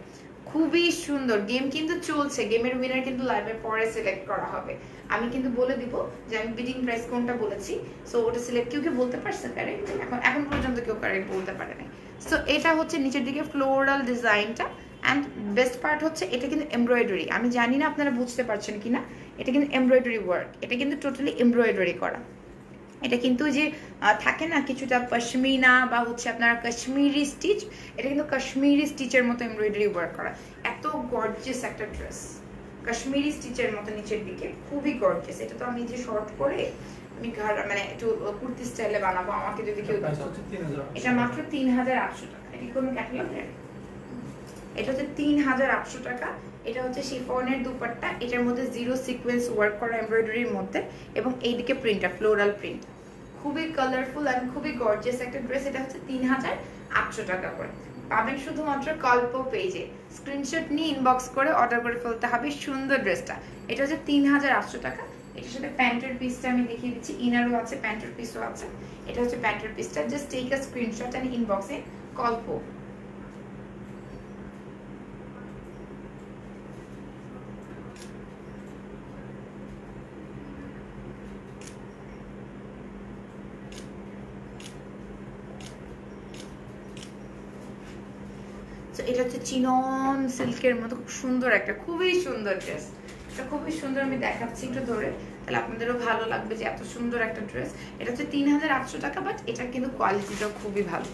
খুবই সুন্দর। গেম কিন্তু চলছে, গেমের উইনার কিন্তু লাইভের পরে সিলেক্ট করা হবে। আমি কিন্তু বলে দিব যে আমি বিডিং প্রাইস কোনটা বলেছি। সো ওটা সিলেক্ট, কেউ বলতে পারছে কারেক্ট? এখন পর্যন্ত কেউ কারেক্ট বলতে পারে নাই। সো এটা হচ্ছে নিচের দিকে ফ্লোরাল ডিজাইনটা। অ্যান্ড বেস্ট পার্ট হচ্ছে এটা কিন্তু এমব্রয়ডারি। আমি জানি না আপনারা বুঝতে পারছেন কিনা, এটা কিন্তু এমব্রয়ডারি ওয়ার্ক, এটা কিন্তু টোটালি এমব্রয়ডারি করা। এটা কিন্তু যে থাকে না কিছুটা পশমিনা বা হচ্ছে আপনার কাশ্মীরি স্টিচ, এটা কিন্তু কাশ্মীরি স্টিচের মতো এমব্রয়ডারি ওয়ার্ক করা, এত গর্জিয়াস একটা ড্রেস, কাশ্মীরি স্টিচের মতো নিচের দিকে, খুবই গর্জিয়াস। এটা তো আমি যে শর্ট করে আমি মানে একটু কুর্তি স্টাইলে বানাবো, আমাকে যদি কেউ, এটা মাত্র ৩,৮০০ টাকা। এটা কোনো ক্যাটালগের, এটা হচ্ছে ৩,৮০০ টাকা। এটা হচ্ছে শিফনের দুপাট্টা, এটার মধ্যে জিরো সিকোয়েন্স ওয়ার্ক করা এমব্রয়ডারির মধ্যে, এবং এইদিকে প্রিন্টটা ফ্লোরাল প্রিন্ট, খুবই কালারফুল আর খুবই গর্জিয়াস একটা ড্রেস। এটা হচ্ছে ৩,৮০০ টাকা করে পাবেন শুধুমাত্র কল্প পেজে। স্ক্রিনশট নিয়ে ইনবক্স করে অর্ডার করে ফেলতে হবে সুন্দর ড্রেসটা। এটা হচ্ছে ৩,৮০০ টাকা। এটার সাথে প্যান্টের পিসটা আমি দেখিয়ে দিচ্ছি, ইনারও আছে, প্যান্টের পিসও আছে। এটা হচ্ছে প্যান্টের পিসটা, just take a screenshot and inbox in Kalpo. এটা হচ্ছে চিনন সিল্কের মতো খুব সুন্দর একটা, খুবই সুন্দর ড্রেস। এটা খুবই সুন্দর, আমি দেখাচ্ছি একটু ধরে, তাহলে আপনাদেরও ভালো লাগবে যে এত সুন্দর একটা ড্রেস। এটা হচ্ছে ৩,৮০০ টাকা, বাট এটা কিন্তু কোয়ালিটিটাও খুবই ভালো।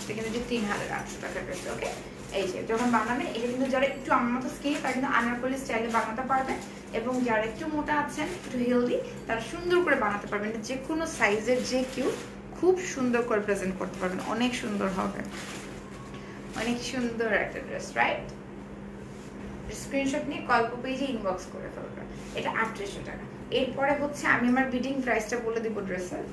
এটা কিন্তু যে ৩,৮০০ টাকার ড্রেস। ওকে, এই যে যখন বানাবেন এটা কিন্তু যারা একটু আমার মতো স্কিন তারা কিন্তু আনারকলি স্টাইলে বানাতে পারবেন, এবং যারা একটু মোটা আছেন একটু হেলদি তারা সুন্দর করে বানাতে পারবেন। যে কোনো সাইজের যে কেউ খুব সুন্দর করে প্রেজেন্ট করতে পারবেন, অনেক সুন্দর হবে, অনেক সুন্দর একটা ড্রেস, রাইট? স্ক্রিনশট নিয়ে কল্প পেজে ইনবক্স করে ফেলবেন। এটা ৩৮০০ টাকা। এরপরে হচ্ছে আমি আমার বিডিং প্রাইসটা বলে দিব ড্রেসের।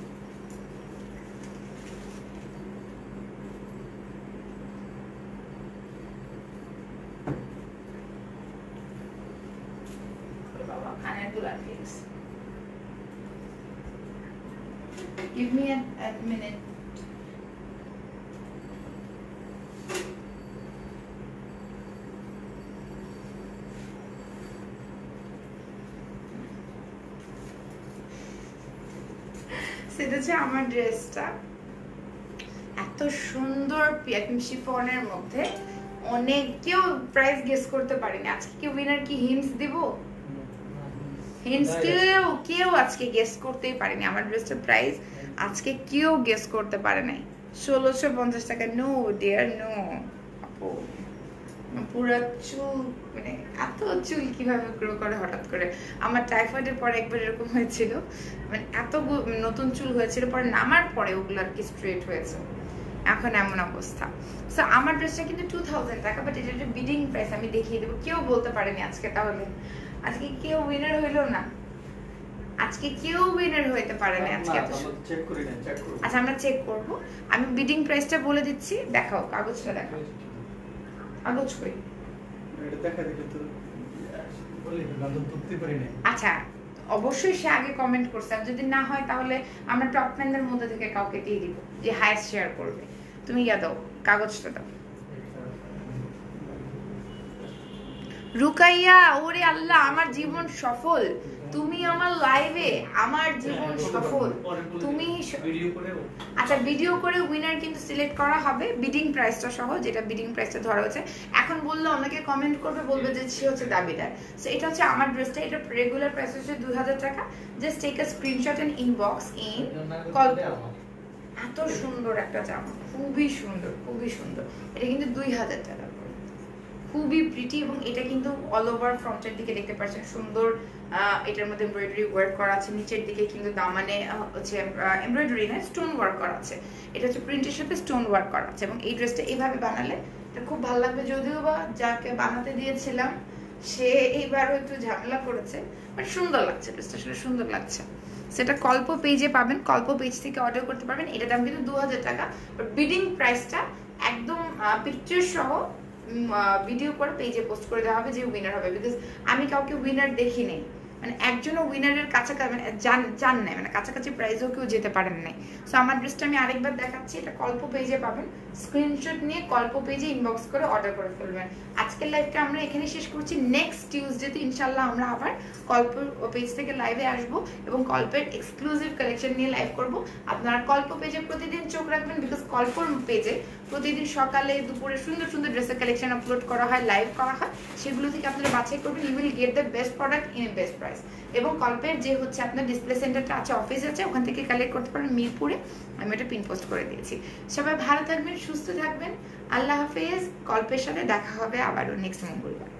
বাবা কানের দুল please, give me a minute. সেটা হচ্ছে আমার ড্রেসটা এত সুন্দর পিয়াকিং শিফনের মধ্যে, অনেক কেউ প্রাইস গেস করতে পারেনি। আজকে কি উইনার কি হিন্টস দিব? হিন্টস কেউ আজকে গেস করতেই পারেনি। আমার ড্রেসটার প্রাইস আজকে কেউ গেস করতে পারে নাই। ১৬৫০ টাকা। নো ডিয়ার নো আপু, পুরো চুল মানে এত চুল কিভাবে গ্রো করে হঠাৎ করে? আমার টাইফয়েডের পরে একবার এরকম হয়েছিল, মানে এত নতুন চুল হয়েছিল, পরে নামার পরে ওগুলো আর কি স্ট্রেট হয়েছে, এখন এমন অবস্থা। সো আমার ড্রেসটা কিন্তু 2000 টাকা, বাট এটা একটা বিডিং প্রাইস, আমি দেখিয়ে দেবো। কেউ বলতে পারেনি আজকে, তাহলে আজকে কেউ উইনার হইলো না, আজকে কেউ উইনার হইতে পারে না আজকে। চেক করি না, চেক করব। আচ্ছা আমরা চেক করব। আমি বিডিং প্রাইসটা বলে দিচ্ছি, দেখাও কাগজটা, দেখাও কাগজ কই, এটা দেখা দিলে তো বলি না, তো ধরতে পারি না। আচ্ছা অবশ্যই সে আগে কমেন্ট করছে, যদি না হয় তাহলে আমরা টপ ম্যানদের মধ্যে থেকে কাউকে দিয়ে দিব যে হাইয়েস্ট শেয়ার করবে। তুমি ইয়া দাও, কাগজটা দাও। রুকাইয়া, ওরে আল্লাহ, আমার জীবন সফল, তুমি আমার লাইভে, আমার জীবন সফল। তুমি ভিডিও করে, আচ্ছা ভিডিও করে উইনার কিন্তু সিলেক্ট করা হবে বিডিং প্রাইসটা সহ, যেটা বিডিং প্রাইসটা ধরা হয়েছে। এখন বললে অনেকে কমেন্ট করবে, বলবে যে সে হচ্ছে দাবিদার। সো এটা হচ্ছে আমার ড্রেসটা, এটা রেগুলার প্রাইস হচ্ছে ২০০০ টাকা। Just take a screenshot and inbox in call. এত সুন্দর একটা জামা, খুবই সুন্দর, খুবই সুন্দর। এটা কিন্তু ২০০০ টাকা, খুবই প্রিটি, এবং এটা কিন্তু অল ওভার ফ্রন্টের দিকে দেখতে পাচ্ছেন সুন্দর। এটার মধ্যে এমব্রয়ডারি ওয়ার্ক করা আছে, নিচের দিকে কিন্তু দামানে হচ্ছে এমব্রয়ডারি না, স্টোন ওয়ার্ক করা আছে। এটা হচ্ছে প্রিন্টের সাথে স্টোন ওয়ার্ক করা আছে, এবং এই ড্রেসটা এইভাবে বানালে এটা খুব ভালো লাগবে। যদিও বা যাকে বানাতে দিয়েছিলাম সে এইবারও একটু ঝামেলা করেছে, বাট সুন্দর লাগছে ড্রেসটা, আসলে সুন্দর লাগছে। সেটা কল্প পেজে পাবেন, কল্প পেজ থেকে অর্ডার করতে পারবেন। এটার দাম কিন্তু ২০০০ টাকা, বাট বিডিং প্রাইসটা একদম পিকচার সহ ভিডিও করে পেজে পোস্ট করে দেওয়া হবে যে উইনার হবে। বিকজ আমি কাউকে উইনার দেখি নেই, মানে একজনও উইনারের কাছাকাছি মানে জান নাই, মানে কাছাকাছি প্রাইজও কেউ যেতে পারেন নাই। সো আমার ড্রেসটা আমি আরেকবার দেখাচ্ছি, এটা কল্প পেজে পাবেন। স্ক্রিনশট নিয়ে কল্প পেজে ইনবক্স করে অর্ডার করে ফেলবেন। আজকের লাইভটা আমরা এখানে শেষ করছি। নেক্সট টিউসডেতে ইনশাল্লাহ আমরা আবার কল্প পেজ থেকে লাইভে আসব, এবং কল্পের এক্সক্লুসিভ কালেকশন নিয়ে লাইভ করব। আপনারা কল্প পেজে প্রতিদিন চোখ রাখবেন, বিকজ কল্পর পেজে প্রতিদিন সকালে দুপুরে সুন্দর সুন্দর ড্রেসের কালেকশন আপলোড করা হয়, লাইভ করা হয়, সেগুলো থেকে আপনারা বাছাই করবেন। You will get the best product in a best price. এবং কল্পের যে হচ্ছে আপনার ডিসপ্লে সেন্টারটা আছে, অফিস আছে, ওখান থেকে কালেক্ট করতে পারেন মিরপুরে। আমি এটা পিন পোস্ট করে দিয়েছি। সবাই ভালো থাকবেন, সুস্থ থাকবেন, আল্লাহ হাফেজ। কল্পের সাথে দেখা হবে আবারও নেক্সট মঙ্গলবার।